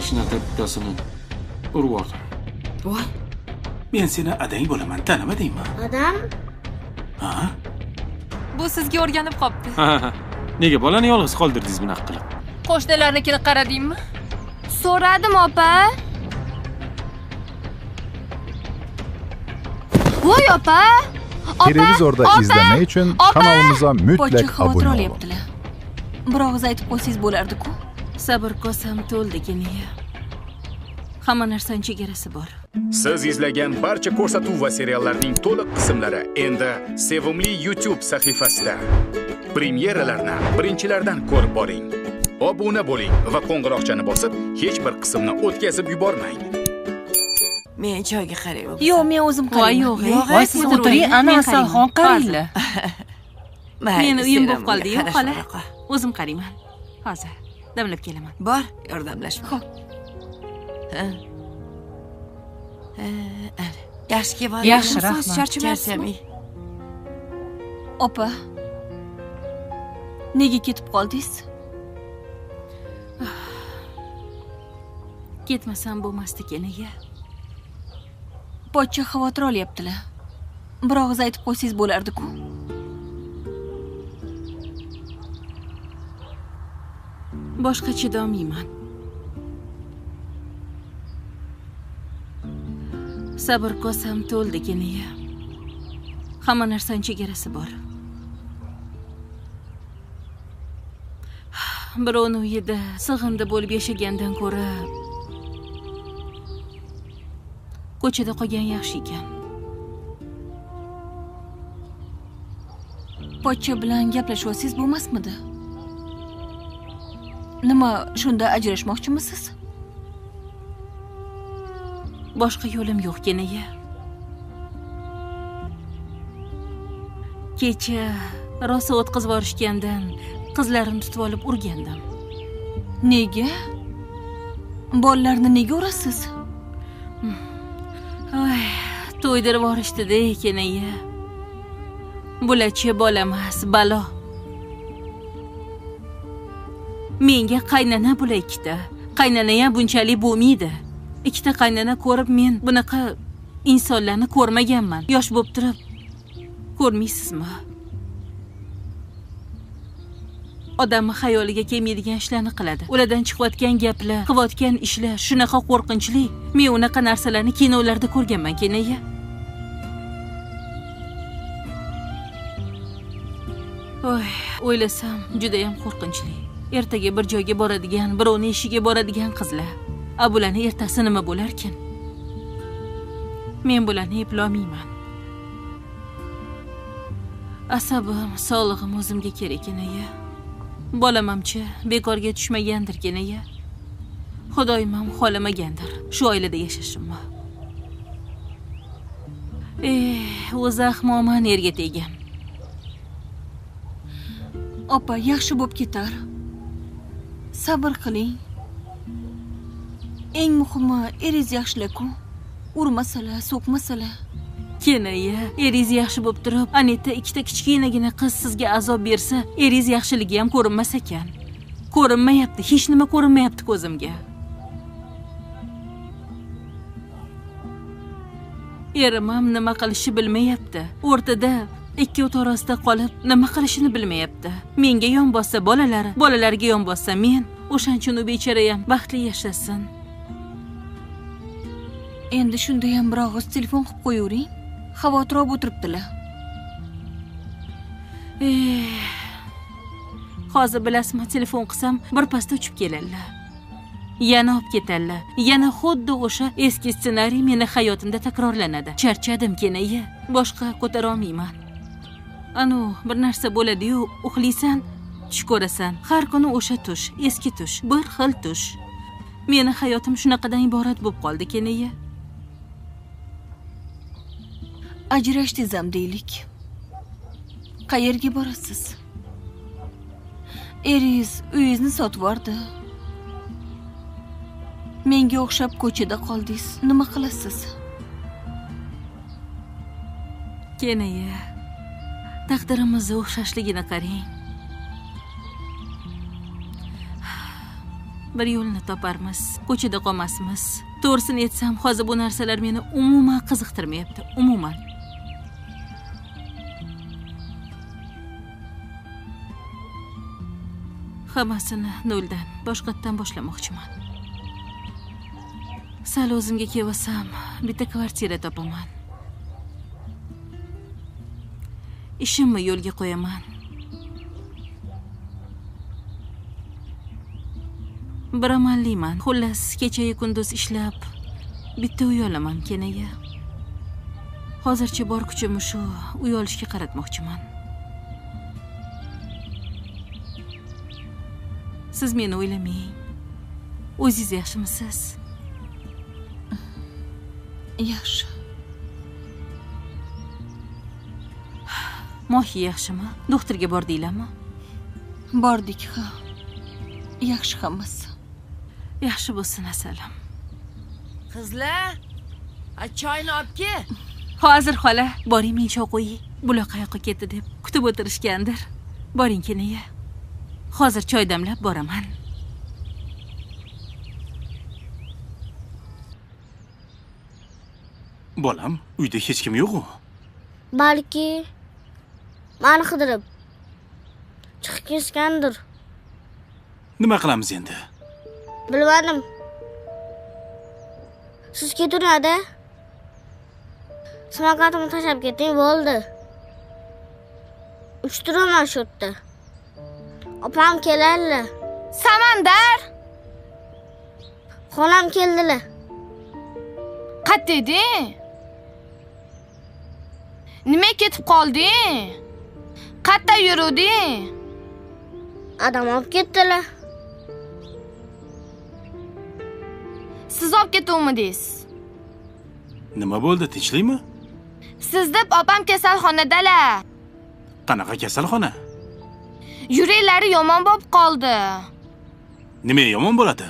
mashinada bittasini urib yubordim. Voy, Men seni adang bo'laman, tanima deyman. Adam? Ha? Bu sizga o'rganib qopti. Ha. Nega bolani yolg'iz qoldirdingiz bunaqa qilib? Qo'shnilarnikini qaradingmi? So'radim, opa. Voy, opa. Televizorda izlemek için kanalımıza pochcha mutlak xavotir abone olun. olyaptilar. Bir og'iz aytib qo'ysangiz bo'lardi-ku. Sabr kosam to'ldi geniya. Hamma narsaning chegarasi bor. Siz izlagan barcha ko'rsatuv va seriallarning to'liq qismlari endi Sevimli YouTube sahifasida. Premyeralarni birinchilardan ko'rib boring. Obuna bo'ling va qo'ng'iroqchani bosib, hech bir qismni o'tkazib yubormang. Men choyga qarayman. Yo'q, men o'zim Voy, qarayman. yo'q. Voy, siz o'tiring, ana Asalxon qaranglar. Meni uyim bo'lib qoldi-yu, xola. O'zim qarayman. Hozir damlab kelaman. Bor, yordamlashma. Xo'p. Yaxshi kelib Yaxshi, rahmat. Charchamayapsizmi? Opa. Nega ketib qoldingiz? Ketmasam bo'lmasdi keniga. Pochcha xavotir olyaptilar. Bir og'iz aytib qo'ysangiz bo'lardi-ku. Boshqa chidolmayman. Sabr kosam to'ldi keniya. Hamma narsaning chegarasi bor. Birovni uyida sig'indi bo'lib yashagandan ko'ra ko'chada qolgan yaxshi ekan. Pochcha bilan gaplashyapsiz bo'lmasmidi? Nima, shunda ajrashmoqchimisiz? Boshqa yo'lim yo'q keniya. Kecha rosa o'tkazib yorishgandan qizlarimni tutib olib urgandim. Nega? Bolalarni nega urasiz? Ay, to'ydirib yorishdi-da keniya. Bularchi bola emas, balo. Menga qaynana bo'la ikkita. Qaynana ham bunchalik bo'lmaydi. Ikkita qaynana ko'rib men bunaqa insonlarni ko'rmaganman. Yosh bo'lib turib ko'rmaysizmi? Odamning xayoliga kelmaydigan ishlarni qiladi. Ulardan chiqayotgan gaplar, qilayotgan ishlar shunaqa qo'rqinchli. Men unaqa narsalarni kinolarda ko'rganman keniya. Oy, o'ylasam juda ham qo'rqinchli. Ertaga bir joyga boradigan, birovning ishiga boradigan qizlar. Bularning ertasi nima bo'larkin? Men bularni eplolmayman. Asabim, sog'lig'im o'zimga kerak keniya. Bolamamchi bekorga tushmagandir keniya. Xudoyim ham xohlamagandir shu oilada yashashimni. O'zi ahmoqman erga tegan. Opa, yaxshi bo'lib ketar. Sabr qiling. Eng muhimi eringiz yaxshilar-ku. Urmasalar, so'kmasalar. Keniya, eringiz yaxshi bo'lib turib, Anita ikkita kichkinagina qiz sizga azob bersa, eringiz yaxshiligi ham ko'rinmas ekan. Ko'rinmayapti, hech nima ko'rinmayapti ko'zimga. Erim ham nima qilishni bilmayapti. O'rtada ikki o't orasida qolib, nima qilishini bilmayapti. Menga yon bossa bolalari, bolalarga yon bossa men, o'shanchun u bechora ham baxtli yashasin. Endi shunda ham bir og'iz telefon qilib qo'yavering. Xavotir olib o'tiribdilar. Hozir bilasizmi, telefon qilsam birpasda uchib keladilar. Yana olib ketadilar. Yana xuddi o'sha eski ssenariy meni hayotimda takrorlanadi. Charchadim keniya. Boshqa ko'tara olmayman. Anu, bir narsa bo'ladi-yu, uxlaysan, tush ko'rasan. Har kuni o'sha tush, eski tush, bir xil tush. Meni hayotim shunaqadan iborat bo'lib qoldi keniya. Ajrashdingiz ham deylik. Qayerga borasiz? Eringiz uyingizni sotib yubordi. Menga o'xshab ko'chada qoldingiz. Nima qilasiz? Keniya, taqdirimizni o'xshashligini qarang. Bir yo'lni toparmiz. Ko'chada qolmasmiz. To'g'risini aytsam, hozir bu narsalar meni umuman qiziqtirmayapti. Umuman. Hammasini noldan, boshqatdan boshlamoqchiman. Sal o'zimga kelsam, bitta kvartira topaman. Ishimni yo'lga qo'yaman. Bir amalliman. Xullas, kecha-yu kunduz ishlab bitta uy olaman kenaga. Hozircha bor kuchimni shu uy olishga qaratmoqchiman. Siz meni o'ylamang. O'zingiz yaxshimisiz? Yaxshi. Mohi yaxshimi? Doktorga bordinglarmi? Bordik, ha. Yaxshi hammasi. Yaxshi bo'lsin, asalam. Qizlar, choyni olib kel. Hozir xola, boring men choy qo'ying. Bular qayoqqa ketdi deb kutib o'tirishgandir. Boring kenaga. Hozir choy damlab boraman. Bolam, uyda hech kim yo'q-ku. Balki meni qidirib chiqib ketgandir. Nima qilamiz endi? Bilmadim. Siz keturingda. Samarqandimni tashlab keting, bo'ldi. Uchtiraman shu yerda. Opam keladilar. Samandar! Xolam keldilar. Qayerda eding? Nima ketib qolding? Qayerda yuruvding? Adam olib ketdilar. Siz olib ketuvmidingiz? Nima bo'ldi, tinchlikmi? Siz deb opam kasalxonadalar. Qanaqa kasalxona? Yuraklari yomon bo'lib qoldi. Nima yomon bo'ladi?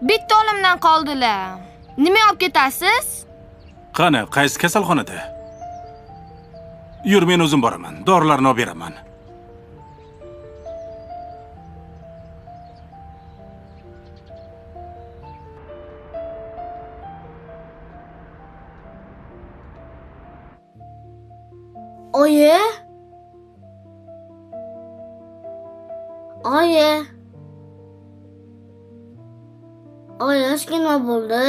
Bitta olimdan qoldilar. Nima olib ketasiz? Qani, qaysi kasalxonada? Yur, men o'zim boraman. Dorilarni olib beraman. Oyi. Oyi. Oyi, nima bo'ldi?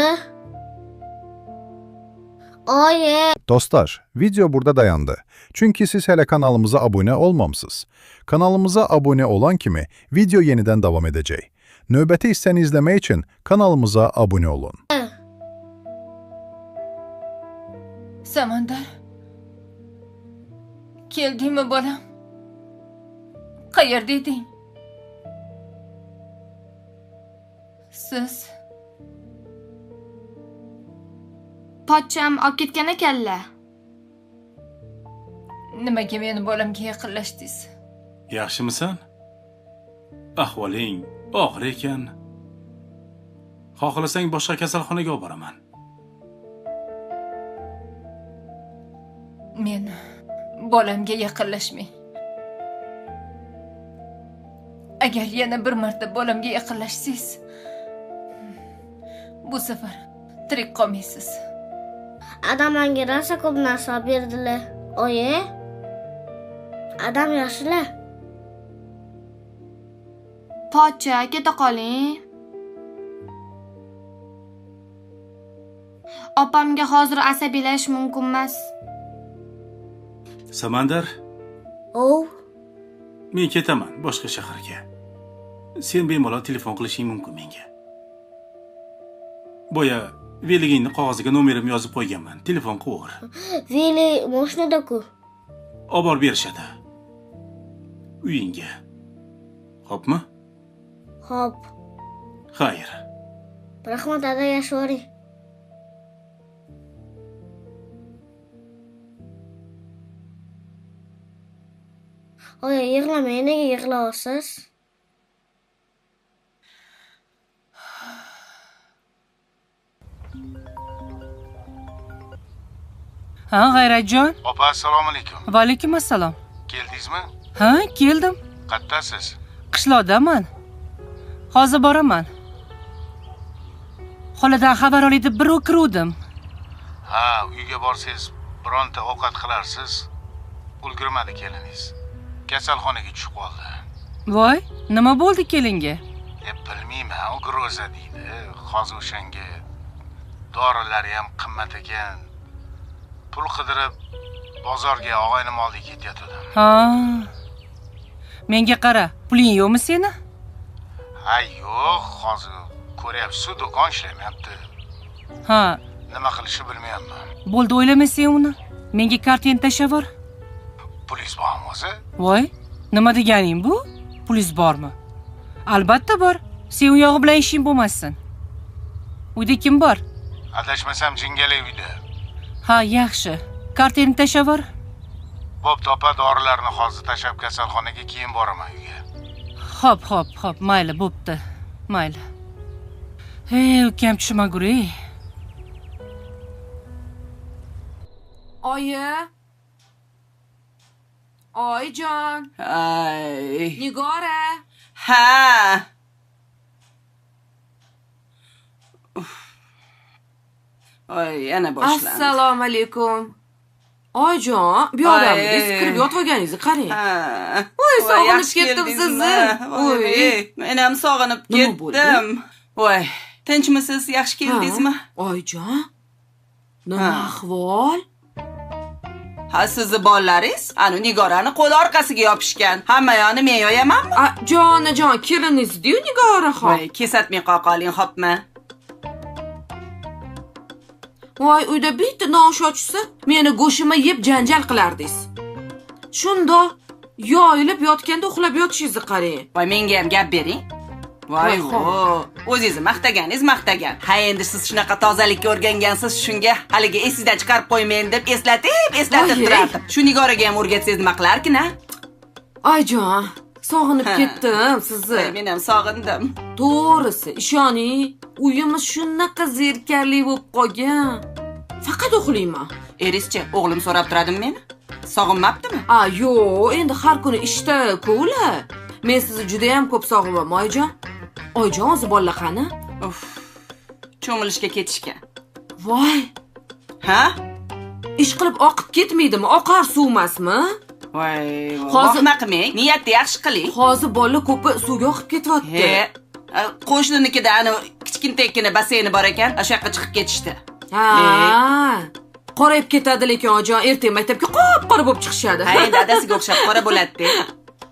Oyi. Dostlar, video burada dayandı. Çünkü siz hele kanalımıza abone olmamışsınız. Kanalımıza abone olan kimi video yeniden devam edecek. Növbəti hissəni izləmək için kanalımıza abone olun. Samandar. Keldingmi bolam? Qayerda eding? Siz Pochcham olib ketgan ekanlar. nimaga meni bolamga yaqinlashdingiz? Yaxshimisan? Ahvoling og'ir ekan. Xohlasang boshqa kasalxonaga olib boraman. Men bolamga yaqinlashmang. Agar yana bir marta bolamga yaqinlashsangiz, bu safar tirik qolmaysiz. Adam menga rosa ko'p narsa berdilar. Oyi. Adam yaxshilar. Pochcha, keta qoling. Opamga hozir asabiylash mumkin emas. Samandar, men ketaman boshqa shaharga. Sen bemalol telefon qilishing mumkin menga. Boya veligingni qog'oziga nomerimni yozib qo'yganman. Telefon qilver. Veli mashinada-ku. Olib borib berishadi. Uyingga. Xo'pmi? Xo'p. Xayr. Rahmat, dada, yashavoring. Oyi, yig'lamang, nega yig'layapsiz? Ha, G'ayratjon. Opa, assalomu alaykum. Va alaykum assalom. Keldingizmi? Ha, keldim. Qaddasiz? Qishloqdaman. Hozir boraman. Holidan xabar olay deb bir o'kiruvdim. Ha, uyga borsangiz bironta ovqat qilarsiz. Ulgurmadi keliningiz. Kasalxonaga tushib qoldi. Voy, nima bo'ldi kelinga? Bilmayman, u groza deydi. Hozir o'shanga dorilari ham qimmat ekan. Pul qidirib bozorga og'aynim oldiga ketayotgandim. Ha. Menga qara, puling yo'qmi seni? Ha, yo'q, hozir ko'ryapsiz, do'kon ishlamayapti. Ha, Nima qilishni bilmayapman. bo'ldi o'ylamasang uni. Menga kartani tashlab. Pulingiz bormi o'zi? Voy, nima deganing bu? Pulingiz bormi? Albatta bor. Sen u yog'i bilan ishing bo'lmasin. Uyda kim bor? Adashmasam jingalak uyda. Ha, yaxshi. Kartani tashlab. Bo'pti, opa, dorilarni hozir tashlab kasalxonaga keyin boraman uyga. Xo'p, mayli, bo'pti. Mayli. Hey, ukam tushmagur-ey. Oyi. Oyijon. Ay. Nigora. Ha. Oy, yana boshlandi. Assalomu alaykum. Oyijon, bu yoqdamisiz? Kirib yotganingizni qarang. Ha. Voy, sog'inib yaxshi ketdim keldingizmi? sizni. Voy, men ham sog'inib Nima bo'ldi? ketdim. Voy, tinchmisiz? Yaxshi keldingizmi? Oyijon. Nima ahvol? Ha, sizni bolalaringiz anu Nigorani qo'l orqasiga yopishgan. Hamma yoqni men yoyamanmi? Jonajon, keliningiz-ku Nigoraxon. Voy, kesatmay qoling, xo'pmi? Voy, uyda bitta nonush ochsa, meni go'shimni yeb janjal qilardingiz. Shunda yoyilib yotganda uxlab yotishingizni qarang. Voy, menga ham gap bering. Voy, o'zingizni maqtagan. Ha, endi siz shunaqa tozalikka o'rgangansiz, shunga haliga esingizdan chiqarib qo'ymayin deb eslatib turardim. Shu Nigoraga ham o'rgatsangiz nima qilarkin-a? Ayjon, sog'inib ketdim sizni. Men ham sog'indim. To'g'risi, ishoning, uyimiz shunaqa zerkarli bo'lib qolgan. Faqat uxlayman. Erischi, o'g'lim so'rab turadimi meni? Sog'inmabdimi? Yo'q, endi har kuni ishda-ku-la. Men sizni juda ham ko'p sog'inaman, Oyjon. Oyjon, o'zi bolalar qani? Cho'milishga ketishgan. Voy. Ha? Ish qilib oqib ketmaydimi? Oqar suvmasmi? Voy, hozir nima qilmang? Niyatni yaxshi qiling. Hozir bolalar ko'pi suvga oqib ketyapti. Qo'shninikida ana kichkintakkina baseyni bor ekan, o'sha yoqqa chiqib ketishdi. Qorayib ketadi lekin Oyjon, ertaga maktabga qop-qora bo'lib chiqishadi. Ha, endi adasiga o'xshab qora bo'ladi-da.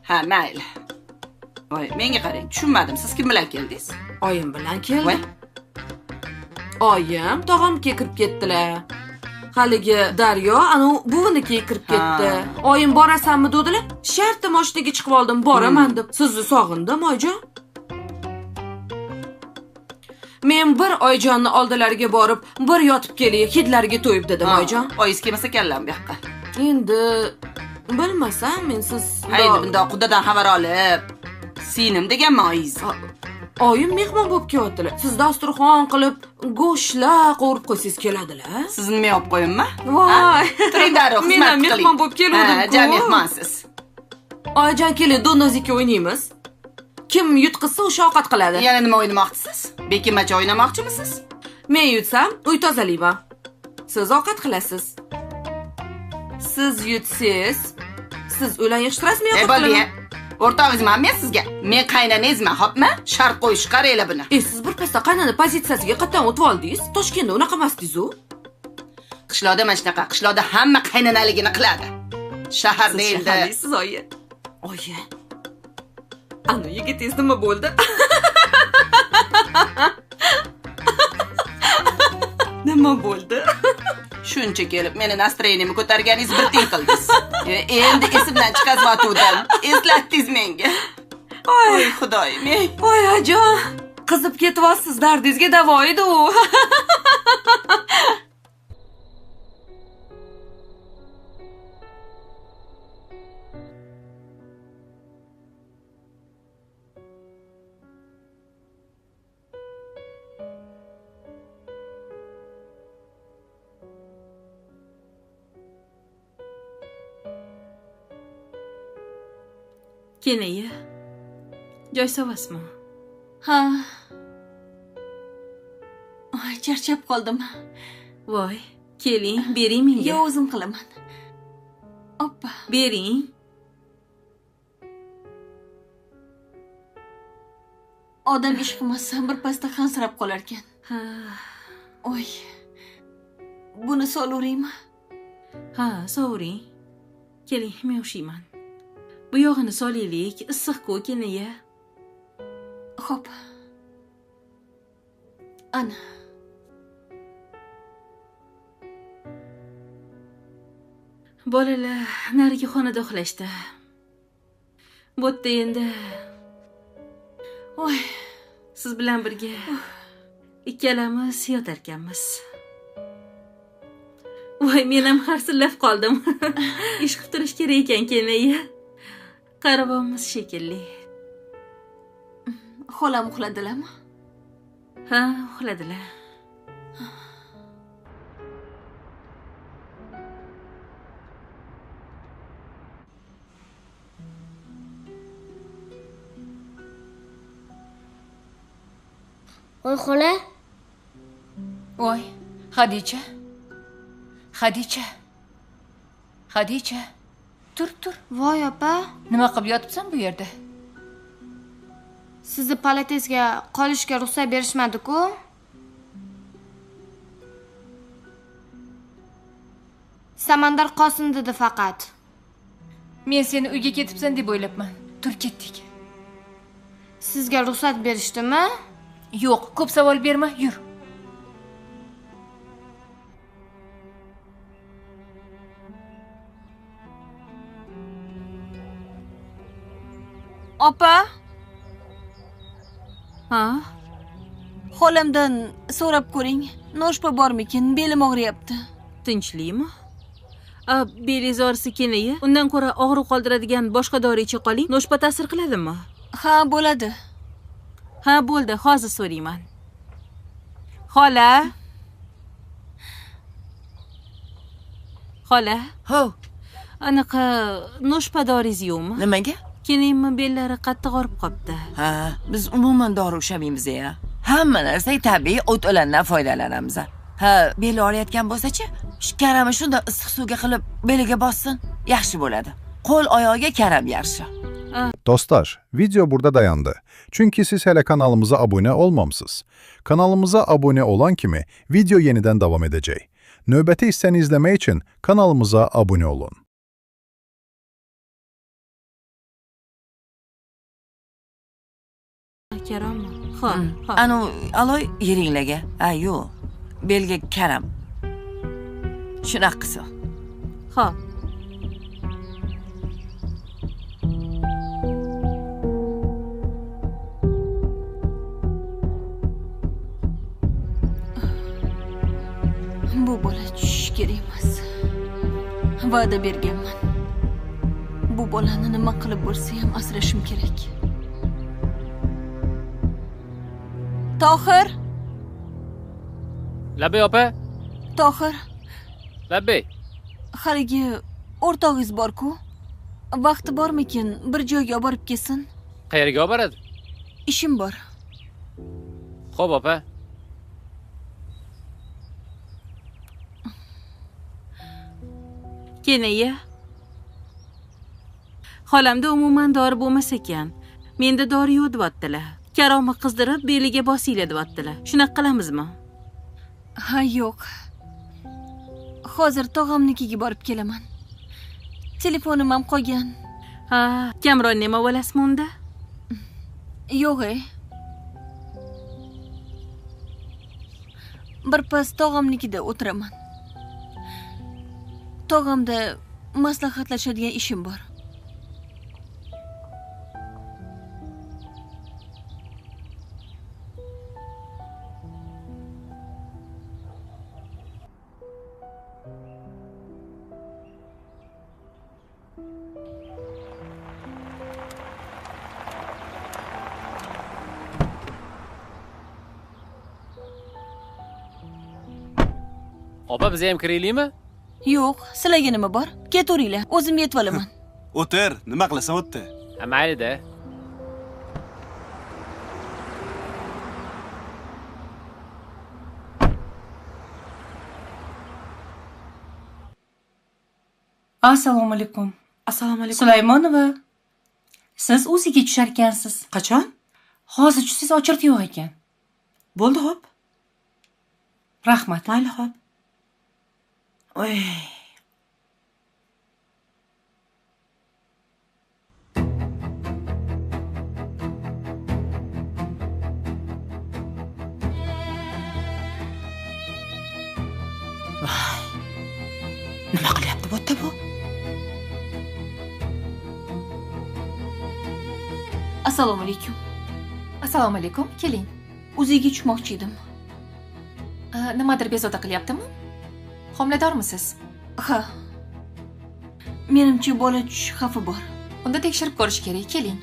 Ha, mayli. Voy, menga qarang, tushunmadim. Siz kim bilan keldingiz? Oyim bilan keldim. Oyim tog'amga kirib ketdilar. Haligi Daryo anu buvinikiga kirib ketdi. Oyim borasanmi dedilar. Shartta mashinaga chiqib oldim, boraman deb. Sizni sog'indim, Oyjon. Men bir Oyjonni oldilariga borib, bir yotib kelay, hidlariga to'yib dedim, Oyjon. Oyingiz kelmasa kellam bu yoqqa. Endi bilmasam, men siz Haydi bundoq xudodan xabar olib, singlim deganman oyingiz. Oyim mehmon bo'lib kelyaptilar. Siz dasturxon qilib, go'shtlar qovurib qo'ysangiz keladilar. Sizni men olib qo'yimmi? Voy, turing darrov xizmat qiling. Men mehmon bo'lib keldim-ku. Ja, mehmonsiz. Oyjon, keling, donozika o'ynaymiz. Kim yutqizsa o'sha ovqat qiladi. Yana nima o'ynamoqchisiz? Bekimacha o'ynamoqchimisiz? Men yutsam, uy tozalayman. Siz ovqat qilasiz. Siz yutsiz, siz o'lan yig'ishtirasizmi yo'q qilaman? O'rtog'ingizman men sizga. Men qaynanangizman, xo'pmi? Shart qo'yish qaranglar buni. Siz bir pasda qaynana pozitsiyasiga qatdan o'tib oldingiz. Toshkentda unaqa emasdingiz-ku. Qishloqda mana shunaqa, qishloqda hamma qaynanaligini qiladi. Shaharda endi siz oyi. Oyi. Ana yigitingiz nima bo'ldi? Nima bo'ldi? Shuncha kelib meni nastroyeniyamni ko'targaningiz bir tiy qildingiz. Endi esimdan chiqazmatuvdim. Eslatdingiz menga. Oy, xudoyim. Voy, ajon. Qizib ketyapsiz, dardingizga davo edi u. Kenaya. Joy sovasmi? Ha. Ay, charchab qoldim. Voy, keling, bering menga. Yo, o'zim qilaman. Oppa. Bering. Odam ishqimasa birpasda hansirab qolar ekan. Ha. Oy. Buni solaveraymi? Ha, sovuring. Keling, men ushlayman. Bu yog'ini solaylik, issiq-ku kenaga. Xo'p. Ana. Bolalar narigi xonada uxlashdi. Bu yerda endi voy, siz bilan birga ikkalamiz yotarkanmiz. Voy, men ham harsillab qoldim. Ish qilib turish kerak ekan kenaga. Qarabamiz shekilli. Xolam uxladilarmi? Ha, uxladilar. Voy xola, Voy, Xadicha. Xadicha. Xadicha. Tur. Voy opa, Nima qilib yotibsan bu yerda? sizni palatesga qolishga ruxsat berishmadi-ku. Samandar Qosim dedi faqat. Men seni uyga ketibsan deb o'ylabman. Tur ketdik. Sizga ruxsat berishdimi? Yo'q, ko'p savol berma, yur. Opa, Ha? xolamdan so'rab ko'ring. Noshpa bormikin? Belim og'riyapti. Tinchlikmi? Belingiz og'risa kenaga, undan ko'ra og'riq qoldiradigan boshqa dori icha qoling. Noshpa ta'sir qiladimi? Ha, bo'ladi. Ha, bo'ldi, hozir so'rayman. Xola. Xola. Ho, Anaqa noshpa doringiz yo'qmi? nimaga? Kenayimni bellari qattiq og'rib qopti. Ha, biz umuman dori ushlamaymiz ya. Hamma narsa tabiiy o't-o'landan foydalanamiz. Ha, beli og'riyotgan bo'lsa-chi, shu karamni shunda issiq suvga qilib beliga bossin, yaxshi bo'ladi. Qo'l oyog'iga karam yaxshi. Dostlar, video burada dayandı. Çünkü siz hele kanalımıza abone olmamısınız. Kanalımıza abone olan kimi video yeniden devam edecek. Növbəti hissəni izlemek için kanalımıza abone olun. Karammi? Ha. Anu aloy yeringlarga. Ha, yo'q. Belga karam. Shunaqa qilsin. Ha. Bu bola tushishi kerak emas. Va'da berganman. Bu bolani nima qilib bo'lsa ham asrashim kerak. Tohir, Labbay opa. Tohir, Labbay. haligi o'rtog'ingiz bor-ku. Vaqti bormikin, bir joyga olib borib kelsin. Qayerga olib boradi? Ishim bor. Xo'p, opa. Kenaga. Xolamda umuman dori bo'lmas ekan. Menda dori yo'q deyaptilar. Karomni qizdirib beliga bosinglar deyaptilar. Shunaqa qilamizmi? Ha, yo'q. Hozir tog'amnikiga borib kelaman. Telefonim ham qolgan. Ha, Kamron nima bo'lasizmi unda? Yo'q-e. Birpas tog'amnikida o'tiraman. Tog'amda maslahatlashadigan ishim bor. Opa, biz ham kiraylikmi? Yo'q, sizlarga nima bor? Ketaveringlar, o'zim yetib olaman. O'tir, nima qilasan o'tdi? Ha, mayli-da. Assalomu alaykum. Assalomu alaykum. Sulaymonova. Siz o'ziga tushar ekansiz. Qachon? Hozir tushsiz ochirti yo'q ekan. Bo'ldi, xo'p. Rahmat. Mayli, xo'p. Oy. Voy. Nima qilyapti bu yerda bu? Assalomu alaykum. Assalomu alaykum. Keling. O'ziga tushmoqchi edim. Nimadir bezovta qilyaptimi? Homiladormisiz? Ha. Menimcha bola tushish xavfi bor. Unda tekshirib ko'rish kerak. Keling.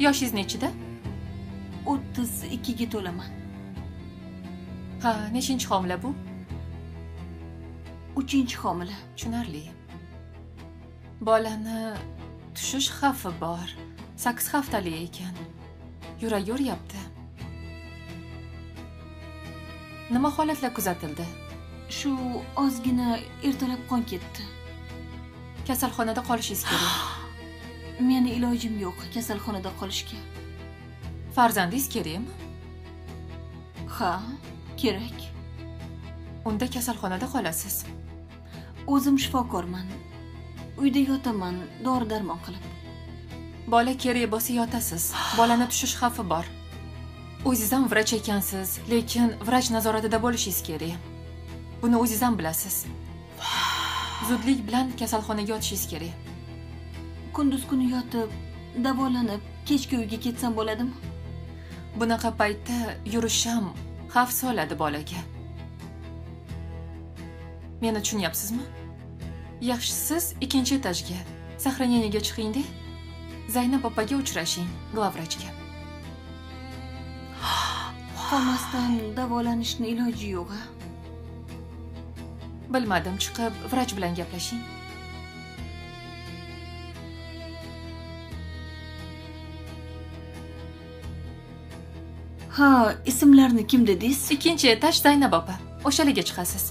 Yoshingiz nechida? 32 ga to'laman. Ha, nechinchi homila bu? 3-homila. Tushunarli. Bolani tushish xavfi bor. 8 haftalik ekan. Yurak yo'ryapti. Nima holatlar kuzatildi? Shu ozgina ertalab qon ketdi. Kasalxonada qolishingiz kerak. Meni ilojim yo'q kasalxonada qolishga. Farzandingiz kerakmi? Ha, kerak. Unda kasalxonada qolasiz. O'zim shifokorman. Uyda yotaman, dori-darmon qilib. Bola kerak bo'lsa yotasiz. Bolani tushish xavfi bor. O'zingiz ham vrach ekansiz, lekin vrach nazoratida bo'lishingiz kerak. Buni o'zingiz ham bilasiz. Zudlik bilan kasalxonaga yotishingiz kerak. Kunduz kuni yotib, davolanib, kechki uyga ketsam bo'ladimi? Bunaqa paytda yurish ham xavf soladi bolaga. Meni tushunyapsizmi? Yaxshi siz 2-etajga, sahraniyaniga chiqing-da. Zaynab opaga uchrashing, glavvrachga. Qolmasdan davolanishni iloji yo'q-a? Bilmadim, chiqib vrach bilan gaplashing. Ha, ismlarni kim dedingiz? 2-etaj Zaynab opa. O'shalarga chiqasiz.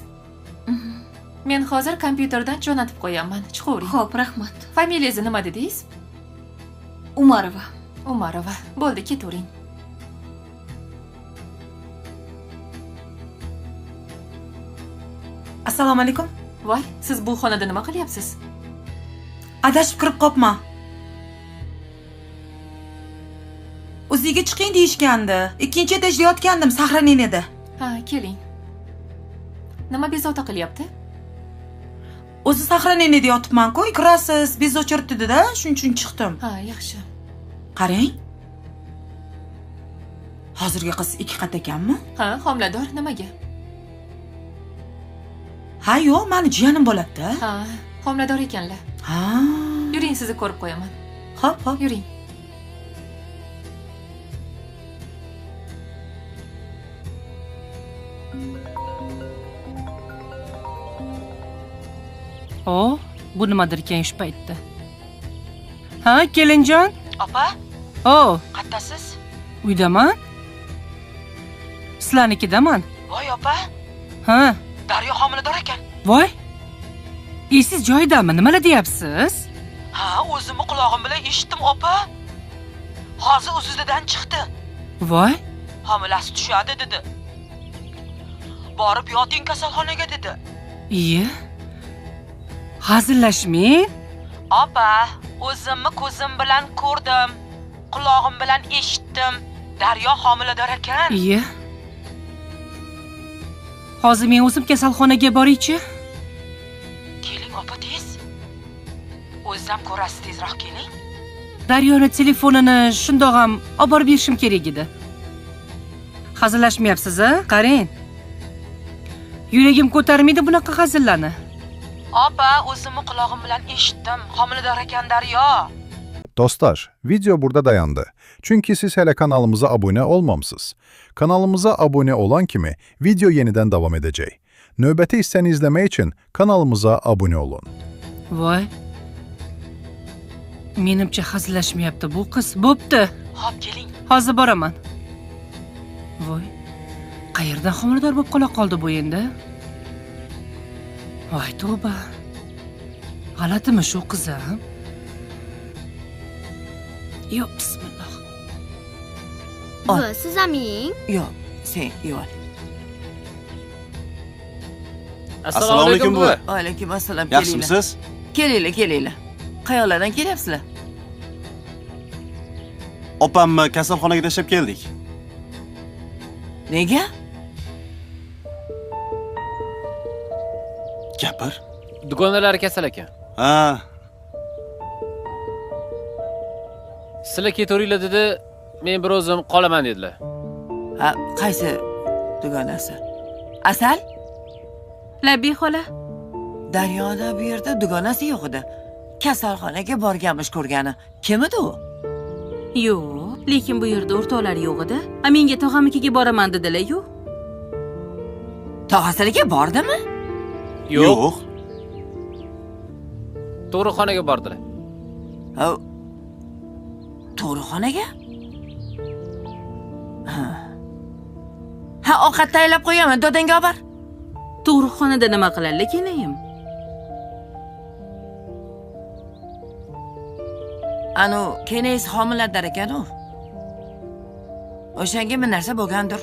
Men hozir kompyuterdan jo'natib qo'yaman. Chiqavering. Xo'p, rahmat. Familiyangizni nima dedingiz? Umarova. Umarova. Bo'ldi, ketavering. Assalomu alaykum. Voy, siz bu xonada nima qilyapsiz? Adashib kirib qopma. O'ziga chiqing deyishgandi. 2-etajda yotgandim sahraniyada. Ha, keling. Nima bezovta qilyapti? O'zi sahraniyada yotibman-ku, kirasiz, bezovta o'chirtdi-da, shuning uchun chiqdim. Ha, yaxshi. Qarang. Hozirgi qiz 2 qat ekanmi? Ha, homilador. Nimaga? Ha, yo'q, meni jiyanim bo'ladi-da. Ha, homilador ekanlar. Ha. Yuring, sizni ko'rib qo'yaman. Xo'p, xo'p. Yuring. O, bu nimadir ekan shu paytda? Ha, kelinjon? Opa? O, Qattasiz? uydaman. Sizlarnikidaman. Voy, opa. Ha. Daryo homilador ekan. Voy. Siz joyidami? Nimalar deyapsiz? Ha, o'zimni quloqim bilan eshitdim, opa. Hozir o'zidan chiqdi. Voy. Homilasi tushadi dedi. Borib yoting kasalxonaga dedi. Iye. Hazillashmang. Opa, o'zimni ko'zim bilan ko'rdim. Quloqim bilan eshitdim. Daryo homilador ekan. Iye. Hozir men o'zim kasalxonaga boraychi? Keling, opa, tez. O'zim ko'rasiz, tezroq keling. Daryoni telefonini shundoq ham olib borib berishim kerak edi. Hazillashmayapsiz-a? Qarang. Yuragim ko'tarmaydi bunaqa hazillarni. Opa, o'zimni quloqim bilan eshitdim. Homilador ekan Daryo. Dostlar, video burada dayandı. Çünkü siz hele kanalımıza abone olmamısınız. Kanalımıza abone olan kimi video yeniden devam edecek. Növbəti hissəni izləmək için kanalımıza abone olun. Voy. Menimcha hazillashmayapti bu qiz. Bo'pti. Xo'p, keling. Hozir boraman. Voy. Qayerdan homilador bo'lib qola qoldi bu endi? Voy tavba. G'alatimi shu qiz ham? Yo'q, bismillah. Buvi, siz ham yeng. Yo'q, sen yo'l. Assalomu alaykum buvi. Alaykum assalom. Yaxshimisiz? Kelinglar. Qayoqlardan kelyapsizlar? Opamni kasalxonaga tashlab keldik. Nega? Gapir. Dugonalari kasal ekan. Ha, Sizlar ketaveringlar dedi, men bir o'zim qolaman dedilar. Ha, qaysi dugonasi? Asal? Labbi xola. Daryoda bu yerda dugonasi yo'q edi. Kasalxonaga borganmish ko'rgani. Kim edi u? Yo'q, lekin bu yerda o'rtoqlar yo'q edi. Menga tog'amnikiga boraman dedilar-yu. Tog'asiniga bordimi? Yo'q. Tug'ruqxonaga bordilar. Ha. Tug'ruqxonaga? Ha, ovqat tayyorlab qo'yaman, dodangga olib bor. Tug'ruqxonada nima qiladi kenayim? Anu, kenayiz homilador ekan-u. O'shanga bir narsa bo'lgandir.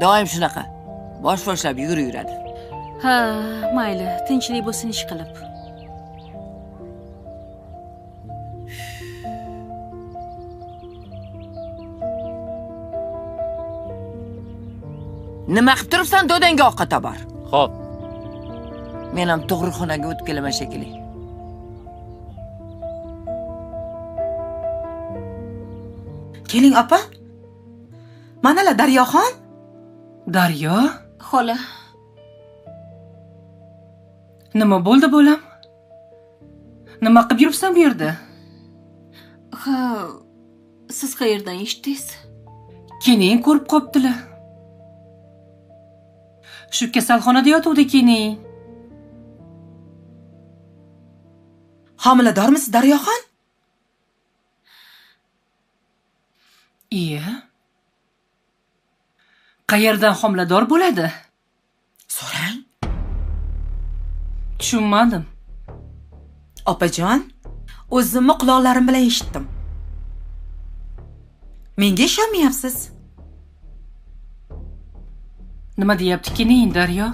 Doim shunaqa. Bosh boshlab yuradi. Ha, mayli, tinchlik bo'lsin ish qilib. Nima qilib turibsan, dodangga ovqat olib bor. Xo'p. Men ham tug'ruqxonaga o'tib kelaman shekilli. Keling opa. Manalar Daryoxon. Daryo? Xola. Nima bo'ldi bo'lam? Nima qilib yuribsan bu yerda? Ha, siz qayerdan eshitdingiz? Keling ko'rib qoptilar. Shu kasalxonada yotuvdi keling. Homiladormisiz Daryoxon? Iya. Qayerdan homilador bo'ladi? So'rang. Tushunmadim. Opajon, o'zimni quloqlarim bilan eshitdim. Menga ishonmayapsiz? Nima deyapti keling, Daryo?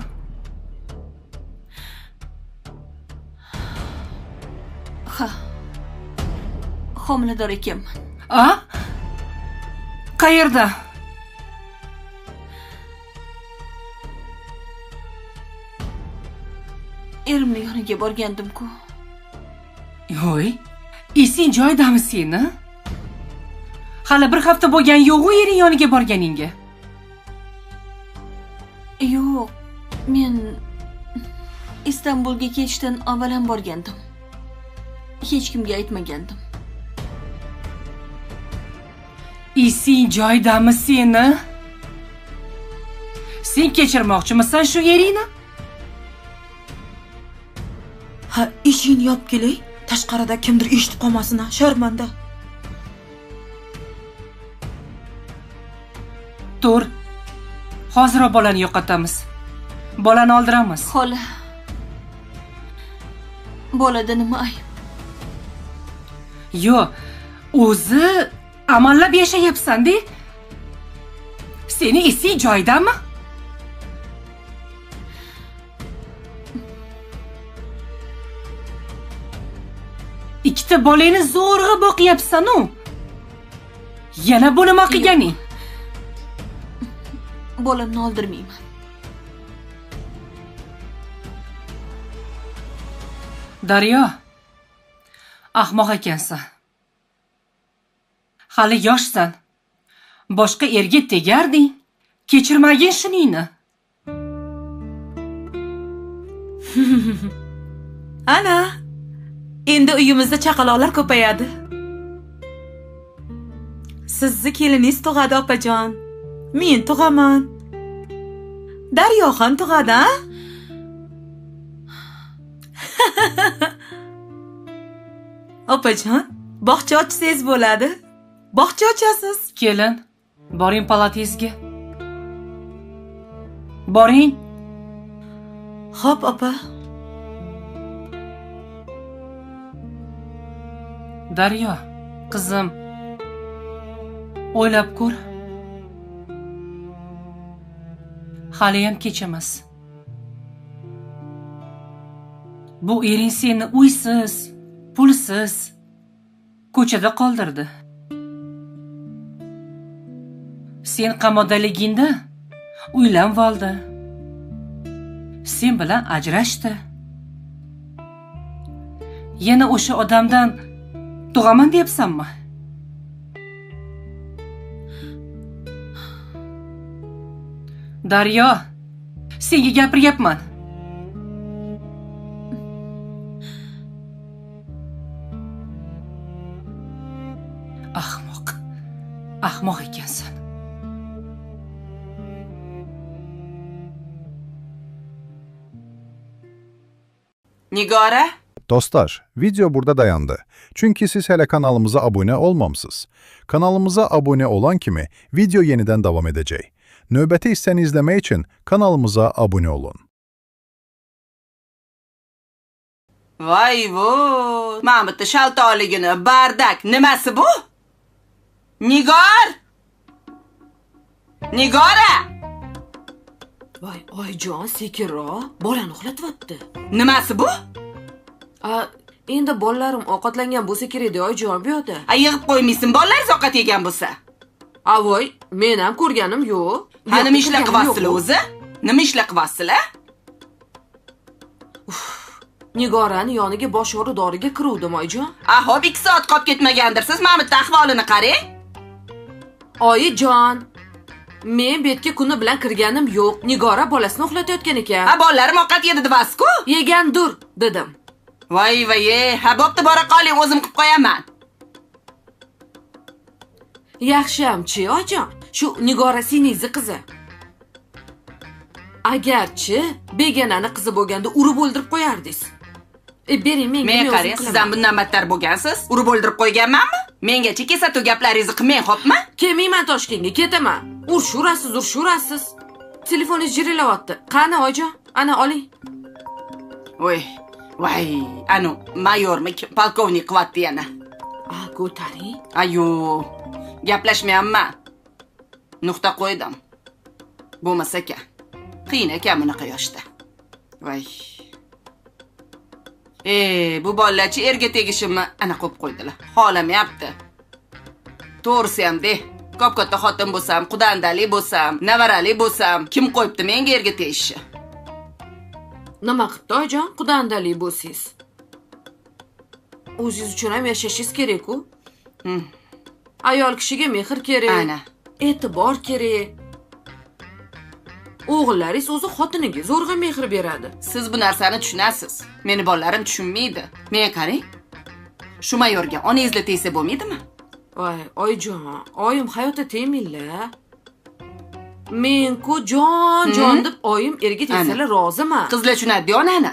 Ha. Homilador ekanman. A? Qayerda? Erimning yoniga borgandim-ku. Yo'y, esing joyidami seni? Hali bir hafta bo'lgan yo'q-u ering yoniga borganingga. Yo'q, men Istanbulga ketishdan avval ham borgandim. Hech kimga aytmagandim. Esing joyidami seni? Sen kechirmoqchimisan shu eringni? Ha, eshikni yopib kelay. Tashqarida kimdir eshitib qolmasin, sharmanda. Tur. Hozir bolani yo'qotamiz. Bolani oldiramiz. Xola. Bolada nima ayb? Yo'q, o'zi amallab yashayapsan-da. Seni esing joyidami? Ikkita bolani zo'rg'a boqyapsan-u. Yana bu nima qilganing? Bolamni oldirmayman. Daryo, ahmoq ekansan. Hali yoshsan. Boshqa erga tegarding. Kechirmagin shuningni. Ana, endi uyimizda chaqaloqlar ko'payadi. Sizni keliningiz tug'adi opajon. Men tug'aman. Daryoxon tug'adi, a? Opajon, bog'cha ochsangiz bo'ladi. Bog'cha ochasiz. Kelin, boring palatesga. Boring. Xo'p, opa. Daryo, qizim. O'ylab ko'r. Haliyam kech emas. Bu ering seni uysiz, pulsiz ko'chada qoldirdi. Sen qamoqdaligingda uylanib oldi. Sen bilan ajrashdi. Yana o'sha odamdan tug'aman deyapsanmi? Daryo, senga gapiryapman. Ahmoq ekansan. Nigora? Dostlar, video burada dayandı. Çünkü siz hele kanalımıza abone olmamısınız. Kanalımıza abone olan kimi video yeniden devam edecek. Növbəti hissəni izləmək üçün kanalımıza abone olun. Voy vo, Mahmudning shaltoligini, bardak, nimasi bu? Nigor! Nigora! Voy, oyijon, sekinroq, bolani uxlatyapti. Nimasi bu? Endi bolalarim ovqatlangan bo'lsa kerak-da, oyijon, bu yoqda. Yig'ib qo'ymaysin, bolalar ovqat yegan bo'lsa. Voy, men ham ko'rganim yo'q. Nima ishlar qilyapsizlar o'zi? Nima ishlar qilyapsizlar? Nigorani yoniga bosh doriga kiruvdim, oyijon. Hop 2 soat qolib ketmagandirsiz, Mahmudning ahvolini qarang. Oyijon, men bu yerga kuni bilan kirganim yo'q. Nigora bolasini uxlatayotgan ekan. Bolalarim ovqat yedi debasiz-ku? Yegandir, dedim. Voy, bo'pti, bora qoling, o'zim qilib qo'yaman. Yaxshi-chi, oyijon. Shu Nigora senizi qizi. Agarchi begonani qizi bo'lganda urib o'ldirib qo'yardingiz. Bering menga. Men qarang, siz ham bundan battar bo'lgansiz. Urib o'ldirib qo'yganmanmi? Mengacha kesatu gaplaringizni qilmang, xo'pmi? Kelmayman Toshkentga, ketaman. Urishurasiz. Telefoningiz jirilayapti. Qani oyijon? Ana oling. Voy, anu mayormi, polkovnik qilyapti yana. Ko'taring. Ayo, gaplashmayapman. Nuqta qo'ydim. Bo'lmasa ekan. Qiyin ekan bunaqa yoshda. Voy. Bu bolalarchi erga tegishimni ana qo'yib qo'ydilar. Xohlamayapti. To'g'risi ham de. Ko'p-katta xotin bo'lsam, qudandali bo'lsam, navarali bo'lsam, kim qo'yibdi menga erga tegishni? Nima qilibdi oyijon, qudandali bo'lsangiz? O'zingiz uchun ham yashashingiz kerak-ku. Ayol kishiga mehr kerak. Ana. E'tibor kerak. O'g'illaringiz o'zi xotiniga zo'rg'a mehr beradi. Siz bu narsani tushunasiz. Meni bolalarim tushunmaydi. Men qarang. Shu mayorga onangizla tegsa bo'lmaydimi? Voy, oyijon, oyim hayotda tegmaylar. Men-ku jon deb oyim erga tegsalar roziman. Qizlar tushunadi onani.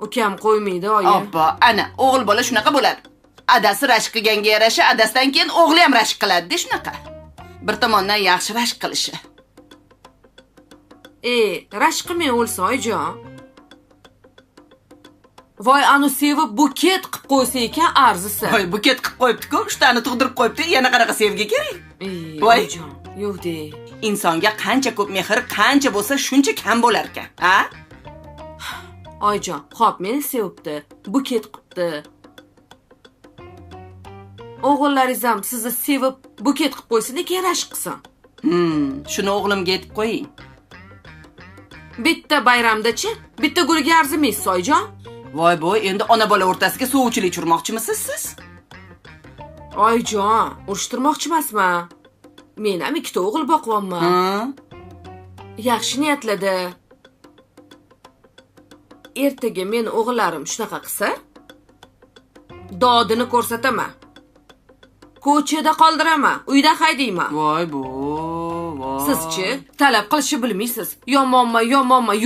Ukam qo'ymaydi oyim. Oppa, ana, o'g'il bola shunaqa bo'ladi. Adasi rashk qilganga yarasha, adasidan keyin o'g'li ham rashk qiladi-da shunaqa. Bir tomondan yaxshi rashk qilishi. Rashk qilmay o'lsin oyijon. Voy, anu sevib buket qilib qo'ysa ekan arzisi. Voy, buket qilib qo'yibdi-ku, ushtani tug'dirib qo'yibdi, yana qanaqa sevgi kerak? Voy, oyijon, yo'q-de. Insonga qancha ko'p mehr, qancha bo'lsa shuncha kam bo'lar ekan, ha? Oyijon, xo'p, meni sevibdi, buket qilibdi. O'g'illaringiz ham sizni sevib buket qilib qo'ysin, keyin rashk qilsin. Shuni o'g'limga aytib qo'ying. Bitta bayramda-chi, bitta gulga arzimaysiz oyijon. Voy bo'y, endi ona bola o'rtasiga sovchilik tushirmoqchimisiz siz? Oyijon, urushtirmoqchi emasman. Men ham 2 ta o'g'il boqyapman. Yaxshi niyatladi. Ertaga men o'g'illarim shunaqa qilsa, dodini ko'rsataman. Ko'chada qoldiraman, uydan haydayman. Voy Sizchi talab qilishni bilmaysiz. Yomonman.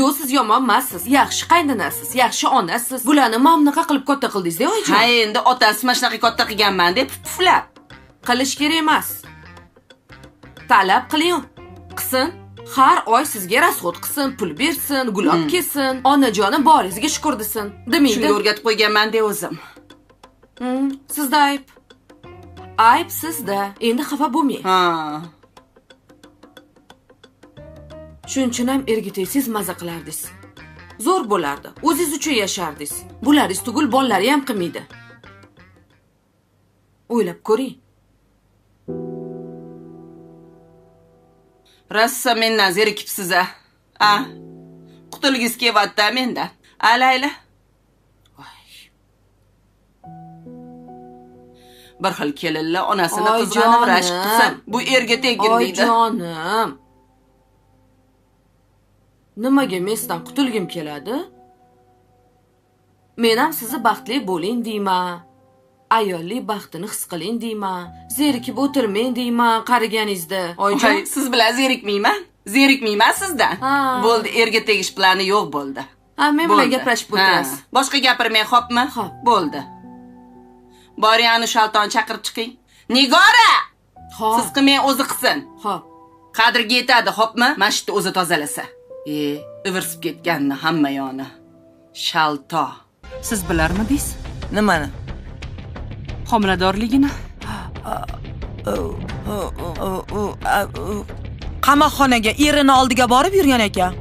Yo'q, siz yomon emassiz. Yaxshi qaynonasiz, yaxshi onasiz. Bularni mamnuqa qilib katta qildingiz-da, oyijon. Ha, endi otasi mana shunaqa katta qilganman deb puflab. Qilish kerak emas. Talab qiling. Qilsin. Har oy sizga rasxod qilsin, pul bersin, gulob kelsin, onajonim boringizga shukur desin. Demaydi. Shunga o'rgatib qo'yganman-da o'zim. Sizda ayb. Ayb sizda. Endi xafa bo'lmang. Ha. Shuning ham ergitaysiz maza qilardingiz. Zo'r bo'lardi. O'zingiz uchun yashardingiz. Bularingiz tugul bolalari ham qilmaydi. O'ylab ko'ring. Rossa mendan zerikibsiz-a. Ha. Qutulgingiz kelyapti mendan. Alayla. Bir xil kelinlar onasini qizg'anib rashk qilsin. Bu erga tegin deydi. Oyijonim. Nimaga mesdan qutulgim keladi? Men ham sizni baxtli bo'ling deyman. Ayollik baxtini his qiling deyman. Zerikib o'tirmang deyman qariganingizda. Oyijon, siz bilan zerikmayman sizdan. Bo'ldi, erga tegish plani yo'q bo'ldi. Ha, men bilan gaplashib o'tirasiz. Boshqa gapirmang, xo'pmi? Xo'p. Bo'ldi. Boring, ani shaltonni chaqirib chiqing. Nigora! Xo'p. Siz qilmang, o'zi qilsin. Xo'p. Qadriga yetadi, xo'pmi? Mashitni o'zi tozalasa. Ivirsib ketganni hamma yoni. Shalto. Siz bilarmidingiz? Nimani? Homiladorligini? Qamoqxonaga erini oldiga borib yurgan ekan.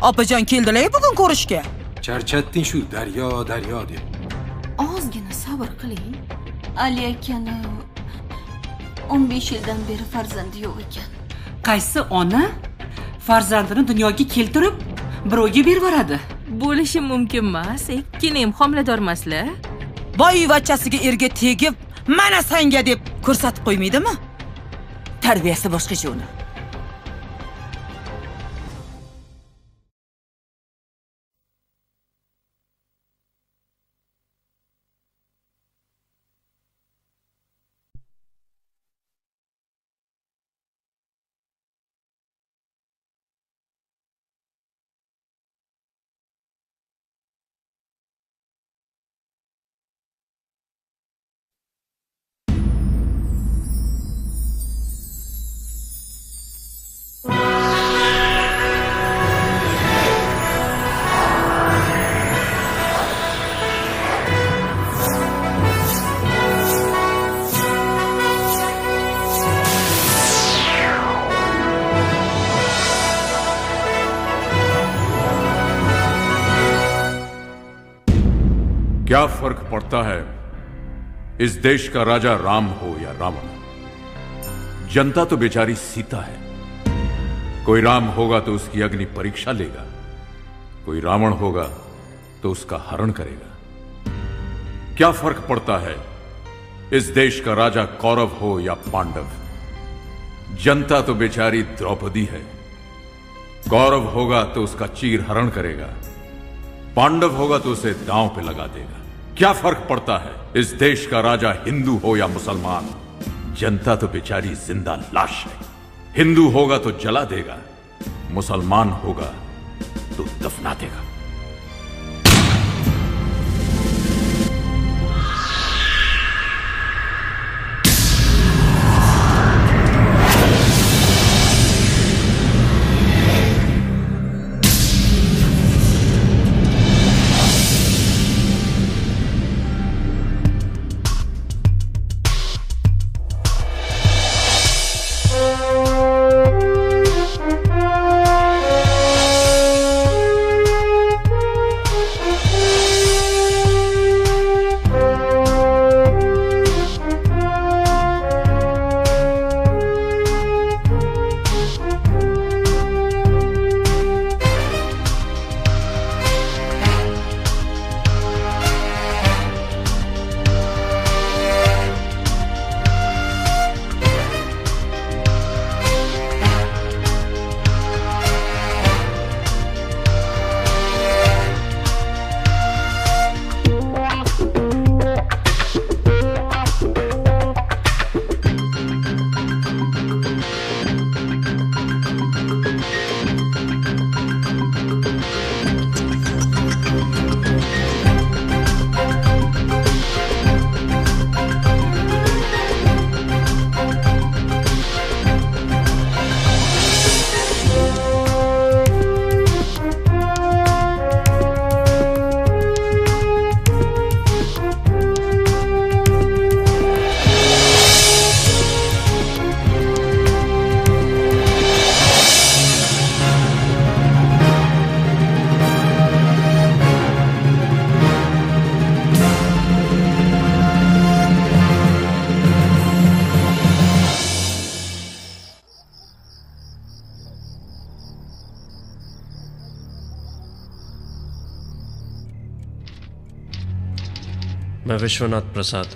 Opajon keldilar bugun ko'rishga. Charchatding shu daryo deb. Ozgina sabr qiling. Ali akani 15 yildan beri farzandi yo'q ekan. Qaysi ona farzandini dunyoga keltirib birovga berib yuboradi? Bo'lishi mumkin emas. Keyin ham homilador emaslar. Boyvachchasiga erga tegib, mana senga deb ko'rsatib qo'ymaydimi? Tarbiyasi boshqacha uni. क्या फर्क पड़ता है इस देश का राजा राम हो या रावण? जनता तो बेचारी सीता है। कोई राम होगा तो उसकी अग्नि परीक्षा लेगा, कोई रावण होगा तो उसका हरण करेगा। क्या फर्क पड़ता है इस देश का राजा कौरव हो या पांडव? जनता तो बेचारी द्रौपदी है। कौरव होगा तो उसका चीर हरण करेगा, पांडव होगा तो उसे दांव पे लगा देगा। क्या फर्क पड़ता है इस देश का राजा हिंदू हो या मुसलमान? जनता तो बेचारी जिंदा लाश है। हिंदू होगा तो जला देगा, मुसलमान होगा तो दफना देगा। मैं विश्वनाथ प्रसाद,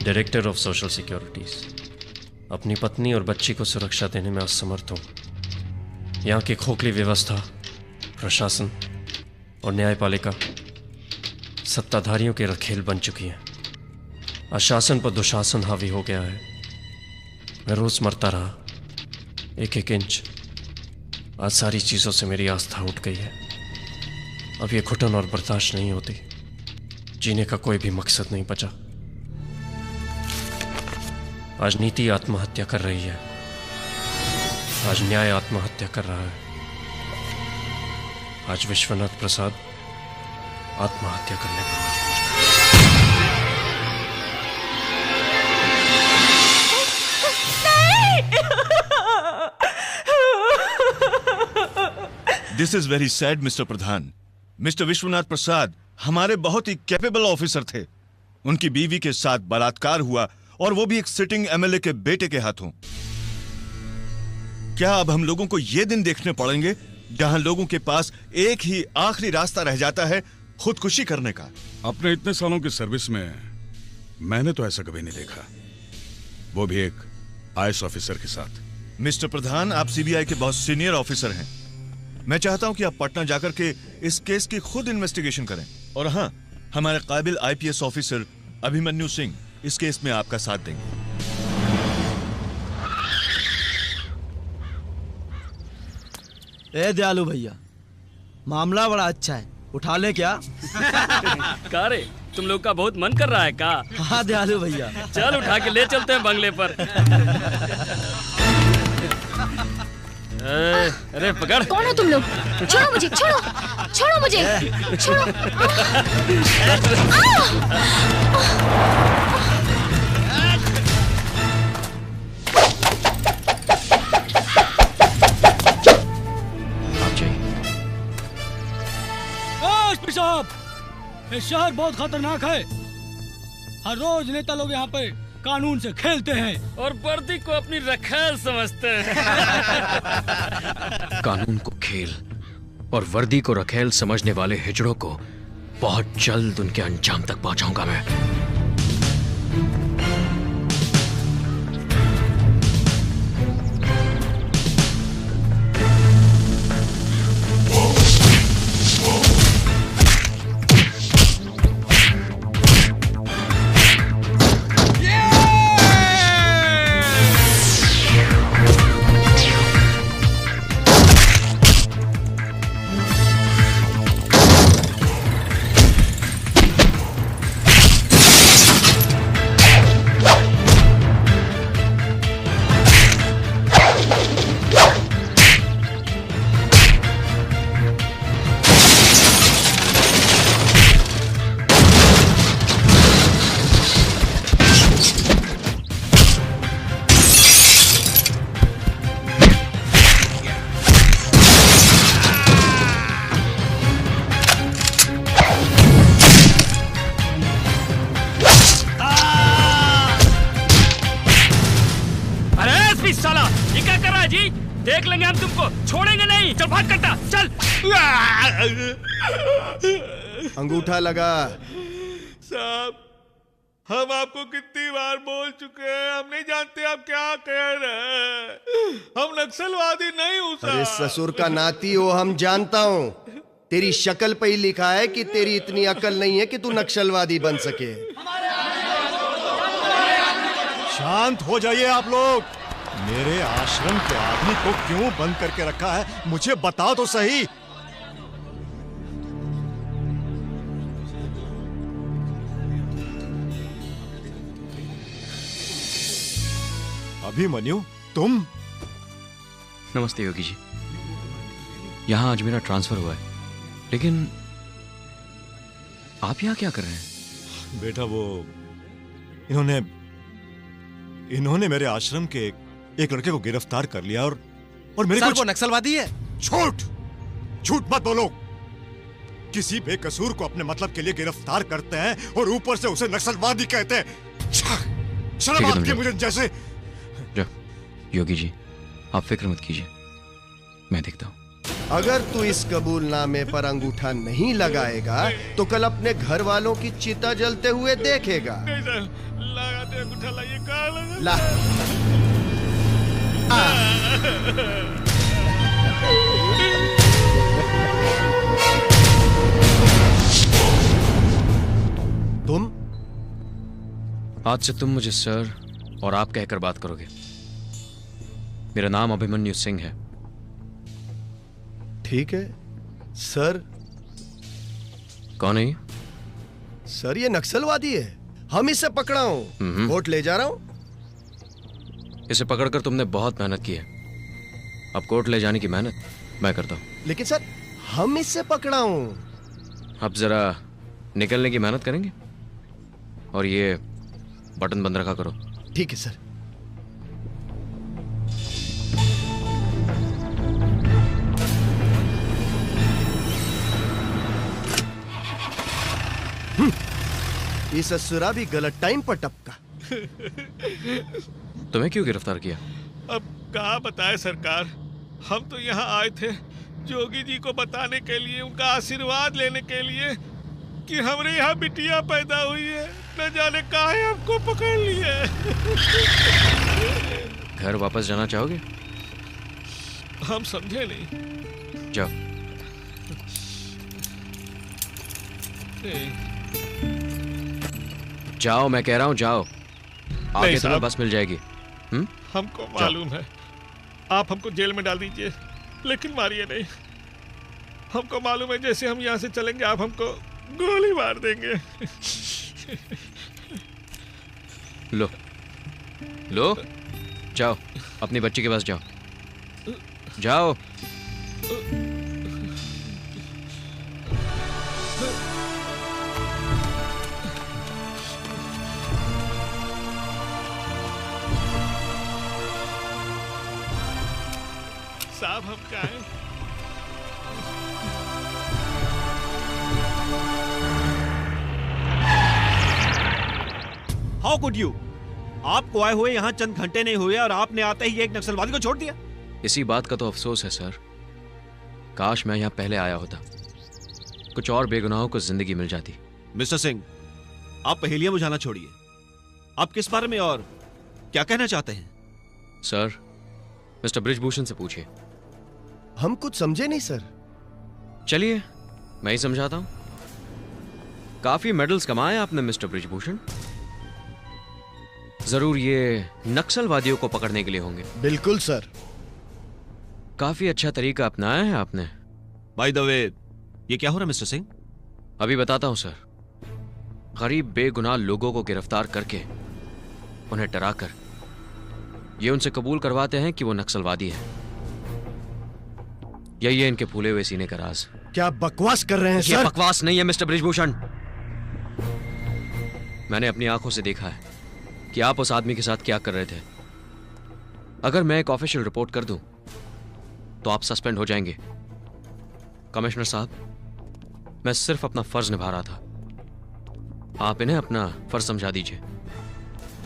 डायरेक्टर ऑफ सोशल सिक्योरिटीज, अपनी पत्नी और बच्ची को सुरक्षा देने में असमर्थ हूँ। यहाँ की खोखली व्यवस्था, प्रशासन और न्यायपालिका सत्ताधारियों के रखेल बन चुकी है। अशासन पर दुशासन हावी हो गया है। मैं रोज मरता रहा, एक एक इंच। आज सारी चीजों से मेरी आस्था उठ गई है। अब ये घुटन और बर्दाश्त नहीं होती। जीने का कोई भी मकसद नहीं बचा। आज नीति आत्महत्या कर रही है, आज न्याय आत्महत्या कर रहा है, आज विश्वनाथ प्रसाद आत्महत्या करने पर मजबूर। This is very sad mister Pradhan. Mister Vishwanath Prasad हमारे बहुत ही कैपेबल ऑफिसर थे। उनकी बीवी के साथ बलात्कार हुआ, और वो भी एक सिटिंग एमएलए के बेटे के हाथों। क्या अब हम लोगों को ये दिन देखने पड़ेंगे जहां लोगों के पास एक ही आखिरी रास्ता रह जाता है, खुदकुशी करने का? अपने इतने सालों की सर्विस में मैंने तो ऐसा कभी नहीं देखा, वो भी एक आईएएस ऑफिसर के साथ। मिस्टर प्रधान, आप सीबीआई के बहुत सीनियर ऑफिसर हैं। मैं चाहता हूं कि आप पटना जाकर के इस केस की खुद इन्वेस्टिगेशन करें। और हां, हमारे काबिल आईपीएस ऑफिसर अभिमन्यु सिंह इस केस में आपका साथ देंगे। ए दयालु भैया, मामला बड़ा अच्छा है, उठा ले क्या? का रे, तुम लोग का बहुत मन कर रहा है का? हाँ दयालु भैया, चल उठा के ले चलते हैं बंगले पर। अरे पकड़। कौन हो तुम लोग? छोड़ो मुझे, छोड़ो, छोड़ो मुझे, छोड़ो। एसपी साहब, ये शहर बहुत खतरनाक है। हर रोज नेता लोग यहाँ पे कानून से खेलते हैं और वर्दी को अपनी रखेल समझते हैं। कानून को खेल और वर्दी को रखेल समझने वाले हिजड़ों को बहुत जल्द उनके अंजाम तक पहुंचाऊंगा मैं। देख लेंगे हम तुमको, छोड़ेंगे नहीं। चल भाग कट्टा, चल। अंगूठा लगा। साहब, हम आपको कितनी बार बोल चुके हैं, हम नहीं जानते आप क्या कह रहे हैं। हम नक्सलवादी नहीं हूँ साहब। अरे ससुर का नाती हो, हम जानता हूँ। तेरी शक्ल पे ही लिखा है कि तेरी इतनी अकल नहीं है कि तू नक्सलवादी बन सके। शांत हो जाइए आप लोग। मेरे आश्रम के आदमी को क्यों बंद करके रखा है, मुझे बताओ तो सही। अभिमन्यु, तुम? नमस्ते योगी जी। यहाँ आज मेरा ट्रांसफर हुआ है, लेकिन आप यहाँ क्या कर रहे हैं? बेटा, वो इन्होंने मेरे आश्रम के एक लड़के को गिरफ्तार कर लिया और मेरे सर, वो नक्सलवादी है। झूठ मत बोलो। किसी बेकसूर को अपने मतलब के लिए गिरफ्तार करते हैं और ऊपर से उसे नक्सलवादी कहते हैं। शर्म आती है मुझे जैसे। योगी जी, आप फिक्र मत कीजिए, मैं देखता हूँ। अगर तू इस कबूलनामे पर अंगूठा नहीं लगाएगा तो कल अपने घर वालों की चिता जलते हुए देखेगा। नहीं सर, लगा दे अंगूठा, लाइए कहाँ लगा? ला। तुम? आज से तुम मुझे सर और आप कहकर बात करोगे। मेरा नाम अभिमन्यु सिंह है। ठीक है सर। कौन है ये? सर ये नक्सलवादी है, हम इसे पकड़ा हूँ, कोर्ट ले जा रहा हूँ। इसे पकड़कर तुमने बहुत मेहनत की है, अब कोर्ट ले जाने की मेहनत मैं करता हूँ। लेकिन सर हम इससे पकड़ा हूँ। अब जरा निकलने की मेहनत करेंगे और ये बटन बंद रखा करो। ठीक है सर। ये ससुरा भी गलत टाइम पर टपका। तुम्हें क्यों गिरफ्तार किया? अब कहा बताए सरकार, हम तो यहाँ आए थे जोगी जी को बताने के लिए, उनका आशीर्वाद लेने के लिए कि हमारे यहाँ बिटिया पैदा हुई है, न जाने काहे हमको पकड़ लिए। घर वापस जाना चाहोगे? हम समझे नहीं। जाओ। जाओ, मैं कह रहा हूँ जाओ, आगे तुम्हें बस मिल जाएगी। हमको मालूम है, आप हमको जेल में डाल दीजिए लेकिन मारिए नहीं। हमको मालूम है जैसे हम यहाँ से चलेंगे आप हमको गोली मार देंगे। लो लो, जाओ अपनी बच्ची के पास जाओ, जाओ। साहब हम क्या हैं? How could you? आपको आए हुए यहाँ चंद घंटे नहीं हुए और आपने आते ही एक नक्सलवादी को छोड़ दिया। इसी बात का तो अफसोस है सर, काश मैं यहाँ पहले आया होता, कुछ और बेगुनाहों को जिंदगी मिल जाती। मिस्टर सिंह, आप पहेलियां बुझाना छोड़िए, आप किस बारे में और क्या कहना चाहते हैं? सर, मिस्टर बृजभूषण से पूछिए। हम कुछ समझे नहीं सर। चलिए मैं ही समझाता हूं। काफी मेडल्स कमाए आपने मिस्टर बृजभूषण, जरूर ये नक्सलवादियों को पकड़ने के लिए होंगे। बिल्कुल सर। काफी अच्छा तरीका अपनाया है आपने। बाय द वे, ये क्या हो रहा है मिस्टर सिंह? अभी बताता हूं सर। गरीब बेगुनाह लोगों को गिरफ्तार करके उन्हें डराकर ये उनसे कबूल करवाते हैं कि वो नक्सलवादी है। यही है इनके फूले हुए सीने का राज। क्या बकवास कर रहे हैं सर? बकवास नहीं है मिस्टर बृजभूषण, मैंने अपनी आंखों से देखा है कि आप उस आदमी के साथ क्या कर रहे थे। अगर मैं एक ऑफिशियल रिपोर्ट कर दूं तो आप सस्पेंड हो जाएंगे। कमिश्नर साहब, मैं सिर्फ अपना फर्ज निभा रहा था, आप इन्हें अपना फर्ज समझा दीजिए।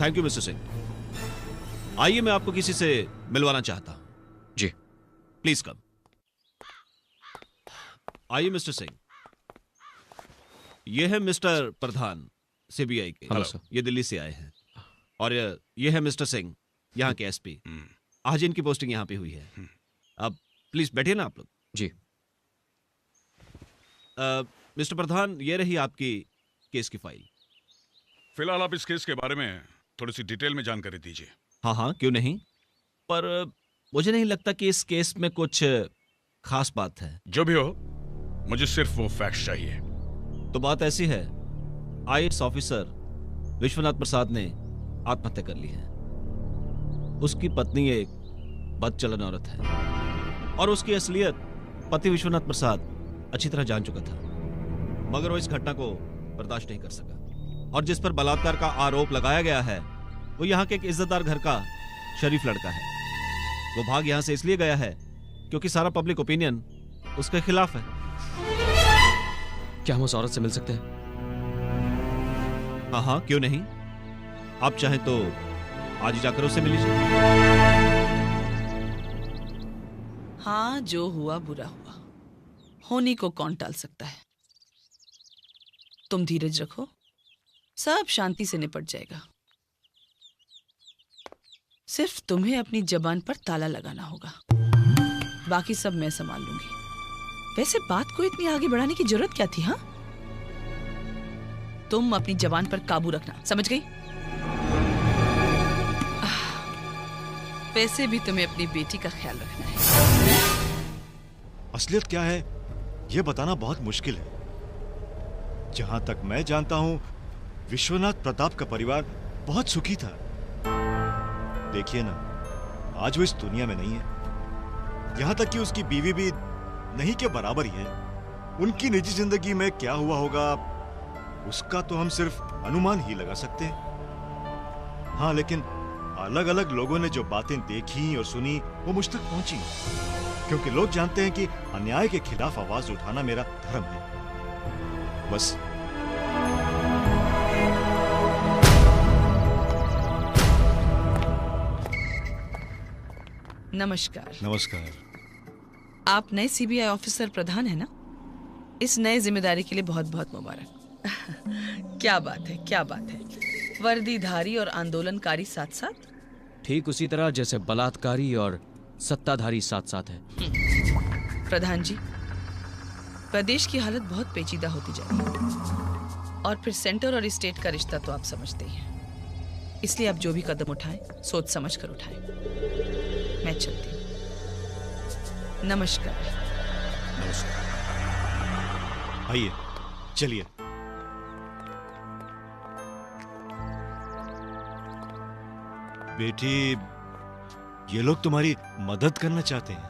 Thank you mister Singh. आइए, मैं आपको किसी से मिलवाना चाहता हूं। जी प्लीज कम। आइए मिस्टर सिंह, ये है मिस्टर प्रधान सीबीआई के। Hello sir. ये दिल्ली से आए हैं। और ये है मिस्टर सिंह, यहाँ के एसपी। आज इनकी पोस्टिंग यहाँ पे हुई है। अब प्लीज बैठिए ना आप लोग। जी। मिस्टर प्रधान, ये रही आपकी केस की फाइल। फिलहाल आप इस केस के बारे में थोड़ी सी डिटेल में जानकारी दीजिए। हाँ हाँ, क्यों नहीं, पर मुझे नहीं लगता कि इस केस में कुछ खास बात है। जो भी हो, मुझे सिर्फ वो फैक्ट्स चाहिए। तो बात ऐसी है, आईएएस ऑफिसर विश्वनाथ प्रसाद ने आत्महत्या कर ली है। उसकी पत्नी एक बदचलन औरत है और उसकी असलियत पति विश्वनाथ प्रसाद अच्छी तरह जान चुका था, मगर वो इस घटना को बर्दाश्त नहीं कर सका और जिस पर बलात्कार का आरोप लगाया गया है वो यहाँ के एक इज्जतदार घर का शरीफ लड़का है। वो भाग यहाँ से इसलिए गया है क्योंकि सारा पब्लिक ओपिनियन उसके खिलाफ है। क्या हम उस औरत से मिल सकते हैं? हाँ हाँ, क्यों नहीं, आप चाहें तो आज ही जाकर उससे मिल लीजिए। हाँ, जो हुआ बुरा हुआ। होने को कौन टाल सकता है। तुम धीरज रखो, सब शांति से निपट जाएगा। सिर्फ तुम्हें अपनी जबान पर ताला लगाना होगा, बाकी सब मैं संभाल लूंगी। वैसे बात को इतनी आगे बढ़ाने की जरूरत क्या थी? हाँ, तुम अपनी जबान पर काबू रखना, समझ गई? वैसे भी तुम्हें अपनी बेटी का ख्याल रखना है। असलियत क्या है यह बताना बहुत मुश्किल है। जहां तक मैं जानता हूं, विश्वनाथ प्रताप का परिवार बहुत सुखी था। देखिए ना, आज वो इस दुनिया में नहीं है। यहां तक कि उसकी बीवी भी नहीं के बराबर ही है। उनकी निजी जिंदगी में क्या हुआ होगा, उसका तो हम सिर्फ अनुमान ही लगा सकते हैं। हाँ, लेकिन अलग अलग लोगों ने जो बातें देखी और सुनी वो मुझ तक पहुंची, क्योंकि लोग जानते हैं कि अन्याय के खिलाफ आवाज उठाना मेरा धर्म है। बस नमस्कार। नमस्कार। आप नए सीबीआई ऑफिसर प्रधान है ना? इस नए जिम्मेदारी के लिए बहुत बहुत मुबारक। क्या बात है, क्या बात है। वर्दीधारी और आंदोलनकारी साथ साथ? ठीक उसी तरह जैसे बलात्कारी और सत्ताधारी साथ साथ है। प्रधान जी, प्रदेश की हालत बहुत पेचीदा होती जा रही है, और फिर सेंटर और स्टेट का रिश्ता तो आप समझते ही हैं। इसलिए आप जो भी कदम उठाएं, सोच समझ कर उठाएं। मैं चलती हूं। नमस्कार। नमस्कार। आइए, चलिए। बेटी, ये लोग तुम्हारी मदद करना चाहते हैं।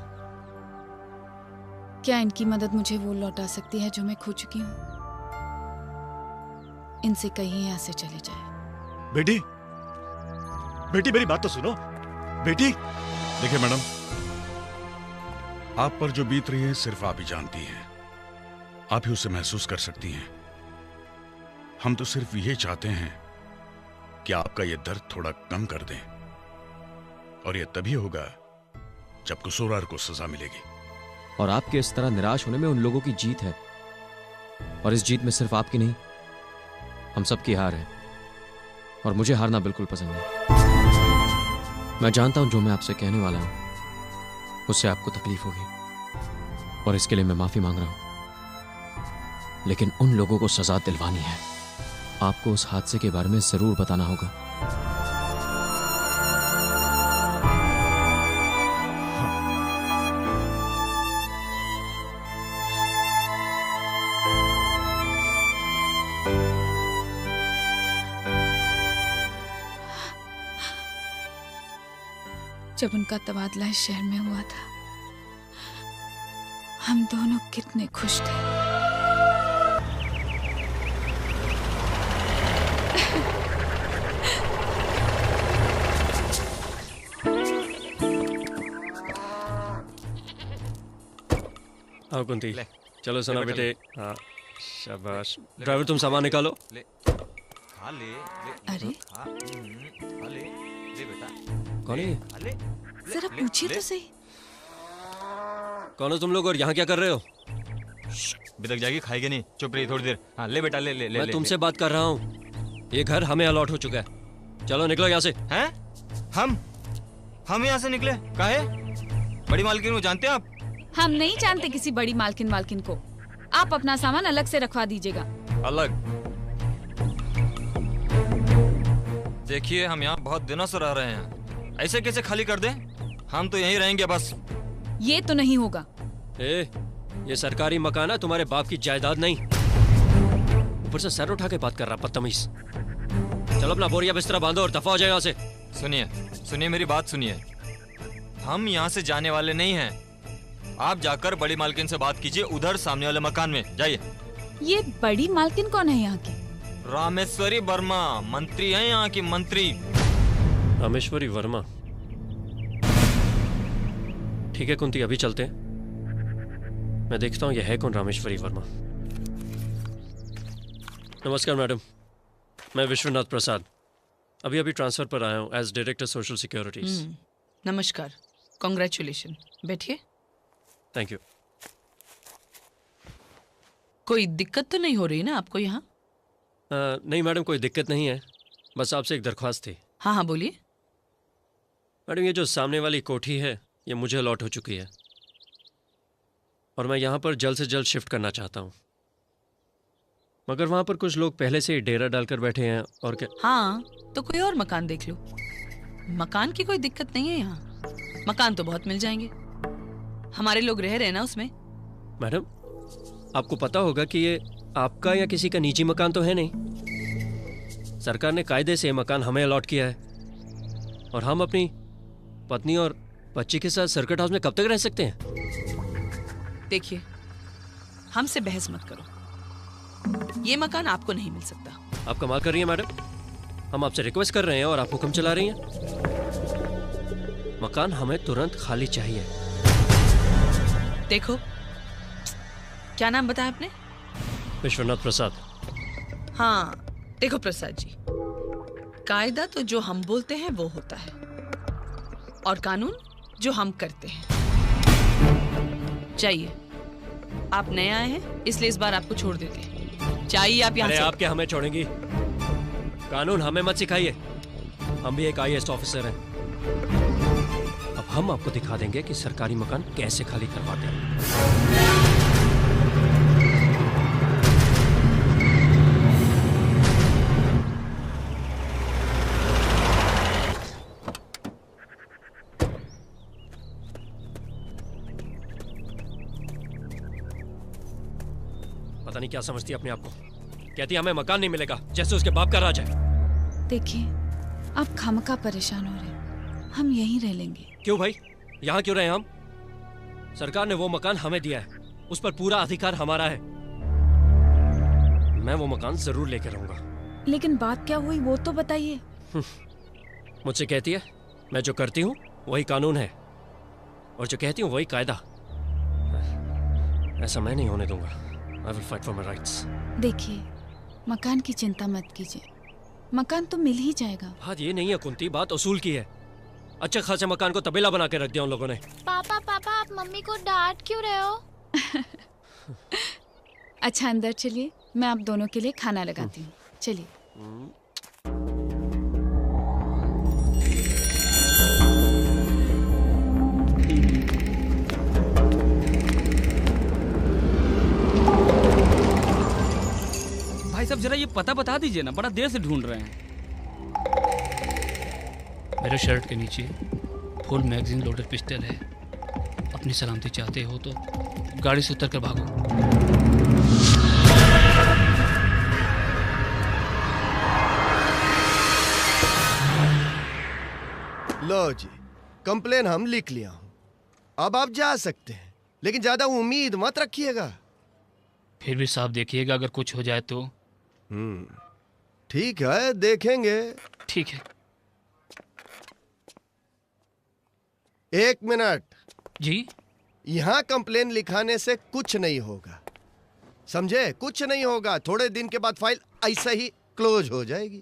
क्या इनकी मदद मुझे वो लौटा सकती है जो मैं खो चुकी हूँ? इनसे कहीं यहाँ से चले जाए। बेटी, बेटी मेरी बात तो सुनो। बेटी, देखिए मैडम, आप पर जो बीत रही है सिर्फ आप ही जानती हैं। आप ही उसे महसूस कर सकती हैं। हम तो सिर्फ ये चाहते हैं कि आपका ये दर्द थोड़ा कम कर दें, और ये तभी होगा जब कसूरवार को सजा मिलेगी। और आपके इस तरह निराश होने में उन लोगों की जीत है, और इस जीत में सिर्फ आपकी नहीं, हम सबकी हार है। और मुझे हारना बिल्कुल पसंद नहीं। मैं जानता हूं जो मैं आपसे कहने वाला हूं उससे आपको तकलीफ होगी, और इसके लिए मैं माफी मांग रहा हूं। लेकिन उन लोगों को सजा दिलवानी है। आपको उस हादसे के बारे में जरूर बताना होगा। जब उनका तबादला इस शहर में हुआ था, हम दोनों कितने खुश थे। आओ कुंती, चलो सुना बेटे। हाँ शाबाश। ड्राइवर तुम सामान निकालो। अरे कौन है? जरा पूछिए तो सही। कौन हो तुम लोग और यहाँ क्या कर रहे हो? बिदक जाएगी, खाएगी नहीं, चुप रही थोड़ी देर। हाँ ले बेटा, ले ले ले। मैं तुमसे बात कर रहा हूँ। ये घर हमें अलॉट हो चुका है। चलो निकलो यहाँ से। हैं? हम यहाँ से निकले? काहे? बड़ी मालकिन को जानते हैं आप? हम नहीं जानते किसी बड़ी मालकिन को। आप अपना सामान अलग से रखवा दीजिएगा। अलग? देखिए, हम यहाँ बहुत दिनों से रह रहे हैं, ऐसे कैसे खाली कर दें? हम तो यहीं रहेंगे बस। ये तो नहीं होगा। ये सरकारी मकान है, तुम्हारे बाप की जायदाद नहीं। ऊपर से सर उठा के बात कर रहा, बदतमीज। चलो अपना बोरिया बिस्तरा बांधो और दफा हो जाए यहाँ से। सुनिए मेरी बात सुनिए। हम यहाँ से जाने वाले नहीं हैं। आप जाकर बड़ी मालकिन से बात कीजिए, उधर सामने वाले मकान में जाइए। ये बड़ी मालकिन कौन है यहाँ की? रामेश्वरी वर्मा, मंत्री हैं यहाँ की, मंत्री। रामेश्वरी वर्मा? ठीक है कुंती, अभी चलते हैं। मैं देखता हूँ ये है कौन रामेश्वरी वर्मा। नमस्कार मैडम, मैं विश्वनाथ प्रसाद, अभी अभी ट्रांसफर पर आया हूँ एज डायरेक्टर सोशल सिक्योरिटीज। नमस्कार, कॉन्ग्रेचुलेशन। बैठिए। Thank you. कोई दिक्कत तो नहीं हो रही ना आपको यहाँ? नहीं मैडम, कोई दिक्कत नहीं है, बस आपसे एक दरख्वास्त थी। हाँ हाँ बोलिए। मैडम, ये जो सामने वाली कोठी है ये मुझे अलॉट हो चुकी है और मैं यहाँ पर जल्द से जल्द शिफ्ट करना चाहता हूँ, मगर वहाँ पर कुछ लोग पहले से ही डेरा डालकर बैठे हैं और क्या। हाँ तो कोई और मकान देख लो। मकान की कोई दिक्कत नहीं है यहाँ, मकान तो बहुत मिल जाएंगे, हमारे लोग रह रहे हैं ना उसमें। मैडम, आपको पता होगा कि ये आपका या किसी का निजी मकान तो है नहीं। सरकार ने कायदे से मकान हमें अलॉट किया है और हम अपनी पत्नी और बच्ची के साथ सर्किट हाउस में कब तक रह सकते हैं? देखिए, हमसे बहस मत करो, ये मकान आपको नहीं मिल सकता। आप कमाल कर रही हैं मैडम, हम आपसे रिक्वेस्ट कर रहे हैं और आप हुक्म चला रही हैं। मकान हमें तुरंत खाली चाहिए। देखो, क्या नाम बताया आपने? विश्वनाथ प्रसाद। हाँ देखो प्रसाद जी, कायदा तो जो हम बोलते हैं वो होता है और कानून जो हम करते हैं। चाहिए, आप नए आए हैं इसलिए इस बार आपको छोड़ देते हैं। चाहिए आप यहाँ से। आप क्या हमें छोड़ेंगी? कानून हमें मत सिखाइए, हम भी एक IAS ऑफिसर हैं। अब हम आपको दिखा देंगे कि सरकारी मकान कैसे खाली करवाते हैं। पता नहीं क्या समझती है अपने आप को, कहती हमें मकान नहीं मिलेगा जैसे उसके बाप का राज है। देखिए, आप खामखा परेशान हो रहे हैं, हम यहीं रह लेंगे। क्यों भाई, यहाँ क्यों रहे हम? सरकार ने वो मकान हमें दिया है, उस पर पूरा अधिकार हमारा है। मैं वो मकान जरूर लेकर रहूंगा। लेकिन बात क्या हुई वो तो बताइए। मुझसे कहती है, मैं जो करती हूँ वही कानून है और जो कहती हूँ वही कायदा। ऐसा मैं नहीं होने दूंगा। I will fight for my rights. देखिए, मकान की चिंता मत कीजिए, मकान तो मिल ही जाएगा। बात ये नहीं है कुंती, बात उसूल की है। अच्छे खासे मकान को तबेला बना के रख दिया उन लोगों ने। पापा पापा, आप मम्मी को डांट क्यों रहे हो? अच्छा अंदर चलिए, मैं आप दोनों के लिए खाना लगाती हूँ। चलिए। भाई साहब जरा ये पता बता दीजिए ना, बड़ा देर से ढूंढ रहे हैं। मेरे शर्ट के नीचे फुल मैगजीन लोडेड पिस्टल है। अपनी सलामती चाहते हो तो गाड़ी से उतर कर भागो। लो जी, कंप्लेन हम लिख लिया हूं, अब आप जा सकते हैं, लेकिन ज्यादा उम्मीद मत रखिएगा। फिर भी साहब देखिएगा, अगर कुछ हो जाए तो। ठीक है, देखेंगे। ठीक है। 1 मिनट जी। यहाँ कंप्लेन लिखाने से कुछ नहीं होगा, समझे? कुछ नहीं होगा, थोड़े दिन के बाद फाइल ऐसा ही क्लोज हो जाएगी।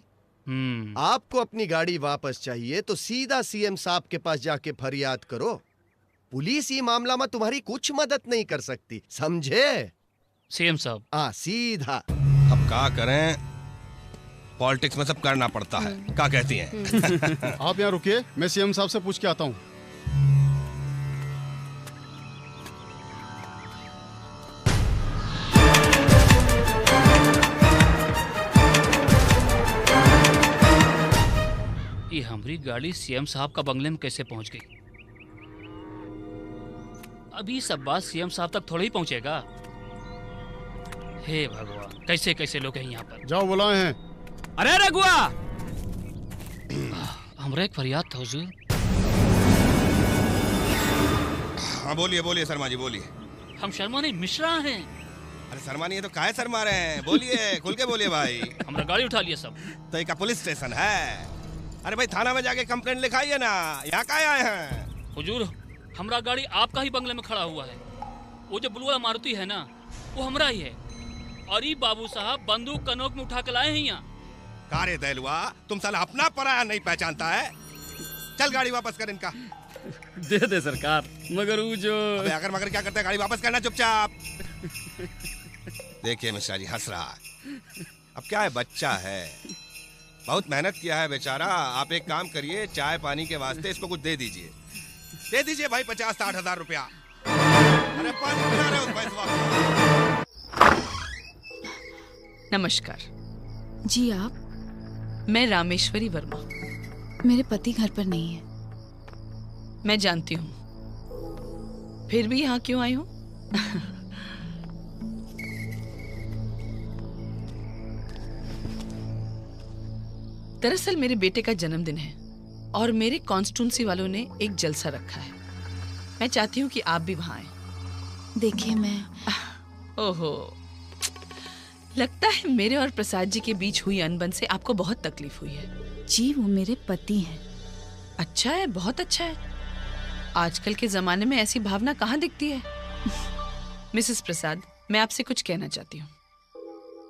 आपको अपनी गाड़ी वापस चाहिए तो सीधा CM साहब के पास जाके फरियाद करो। पुलिस ये मामला में तुम्हारी कुछ मदद नहीं कर सकती, समझे? CM साहब। हाँ, सीधा। अब क्या करें, पॉलिटिक्स में सब करना पड़ता है। क्या कहती हैं? आप यहाँ रुकिए, मैं CM साहब से पूछ के आता हूँ। ये हमारी गाड़ी CM साहब का बंगले में कैसे पहुंच गई? अभी सब बात CM साहब तक थोड़ा ही पहुंचेगा। हे भगवान, कैसे कैसे लोग हैं यहाँ पर। जाओ, बुलाए हैं। अरे रघुआ, हमरा एक फरियाद था हुजूर। हाँ बोलिए बोलिए शर्मा जी, बोलिए। हम शर्मा नहीं, मिश्रा हैं। अरे शर्मा नहीं है तो काहे शर्मा रहे हैं? बोलिए, खुल के बोलिए भाई। हमरा गाड़ी उठा लिया सब। तो एक पुलिस स्टेशन है? अरे भाई थाना में जाके कंप्लेंट लिखाइए ना, यहाँ काहे आए हैं? हुजूर, हमरा गाड़ी आपका ही बंगले में खड़ा हुआ है। वो जो ब्लू वाला मारुति है ना, वो हमरा ही है। और ये बाबू साहब बंदूक कनोक में उठा के लाए हैं यहाँ। कारे दैलुआ, तुम साला अपना पराया नहीं पहचानता है। चल गाड़ी वापस कर इनका। दे दे सरकार, मगर वो जो अबे अगर मगर क्या करता है, गाड़ी वापस करना चुपचाप। देखिए मिश्रा जी हंस रहा है। अब क्या है, बच्चा है, बहुत मेहनत किया है बेचारा। आप एक काम करिए, चाय पानी के वास्ते इसको कुछ दे दीजिए। दे दीजिए भाई 50-60 हजार रुपया। अरे पानी पिला रहे हो भाई साहब। नमस्कार जी। आप? मैं रामेश्वरी वर्मा। मेरे पति घर पर नहीं है। मैं जानती हूँ, फिर भी यहाँ क्यों आई हूँ? दरअसल मेरे बेटे का जन्मदिन है और मेरे कॉन्स्टिट्यूंसी वालों ने एक जलसा रखा है। मैं चाहती हूँ कि आप भी वहां आए। देखिए मैं... ओहो, लगता है मेरे और प्रसाद जी के बीच हुई अनबन से आपको बहुत तकलीफ हुई है। जी, वो मेरे पति हैं। अच्छा है, बहुत अच्छा है। आजकल के जमाने में ऐसी भावना कहाँ दिखती है। मिसेस प्रसाद, मैं आपसे कुछ कहना चाहती हूँ।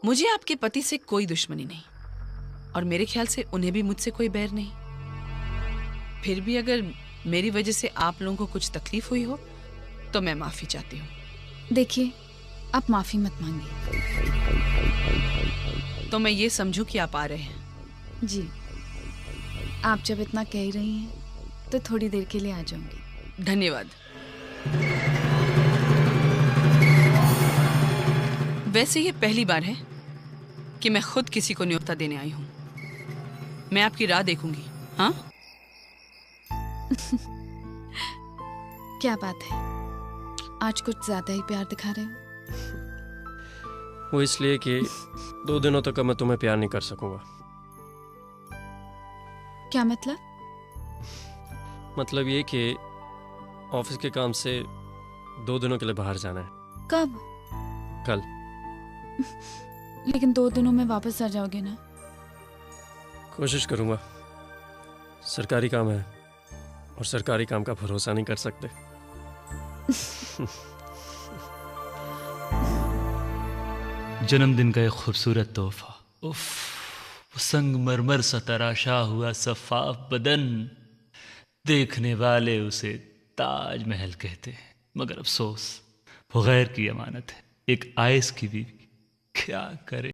मुझे आपके पति से कोई दुश्मनी नहीं और मेरे ख्याल से उन्हें भी मुझसे कोई बैर नहीं। फिर भी अगर मेरी वजह से आप लोगों को कुछ तकलीफ हुई हो तो मैं माफी चाहती हूँ। देखिए, आप माफी मत मांगिए। तो मैं ये समझूं कि आप आ रहे हैं? जी, आप जब इतना कह रही हैं तो थोड़ी देर के लिए आ जाऊंगी। धन्यवाद। वैसे ये पहली बार है कि मैं खुद किसी को न्योता देने आई हूँ। मैं आपकी राह देखूंगी। हाँ? क्या बात है, आज कुछ ज्यादा ही प्यार दिखा रहे हो। वो इसलिए कि 2 दिनों तक मैं तुम्हें प्यार नहीं कर सकूंगा। क्या मतलब? मतलब ये कि ऑफिस के काम से 2 दिनों के लिए बाहर जाना है। कब? कल। लेकिन 2 दिनों में वापस आ जाओगे ना? कोशिश करूंगा। सरकारी काम है और सरकारी काम का भरोसा नहीं कर सकते। जन्मदिन का एक खूबसूरत तोहफा। उफ, वो संगमरमर सा तराशा हुआ सफाफ बदन, देखने वाले उसे ताजमहल कहते हैं, मगर अफसोस वो गैर की अमानत है, एक आयस की बीवी। क्या करे।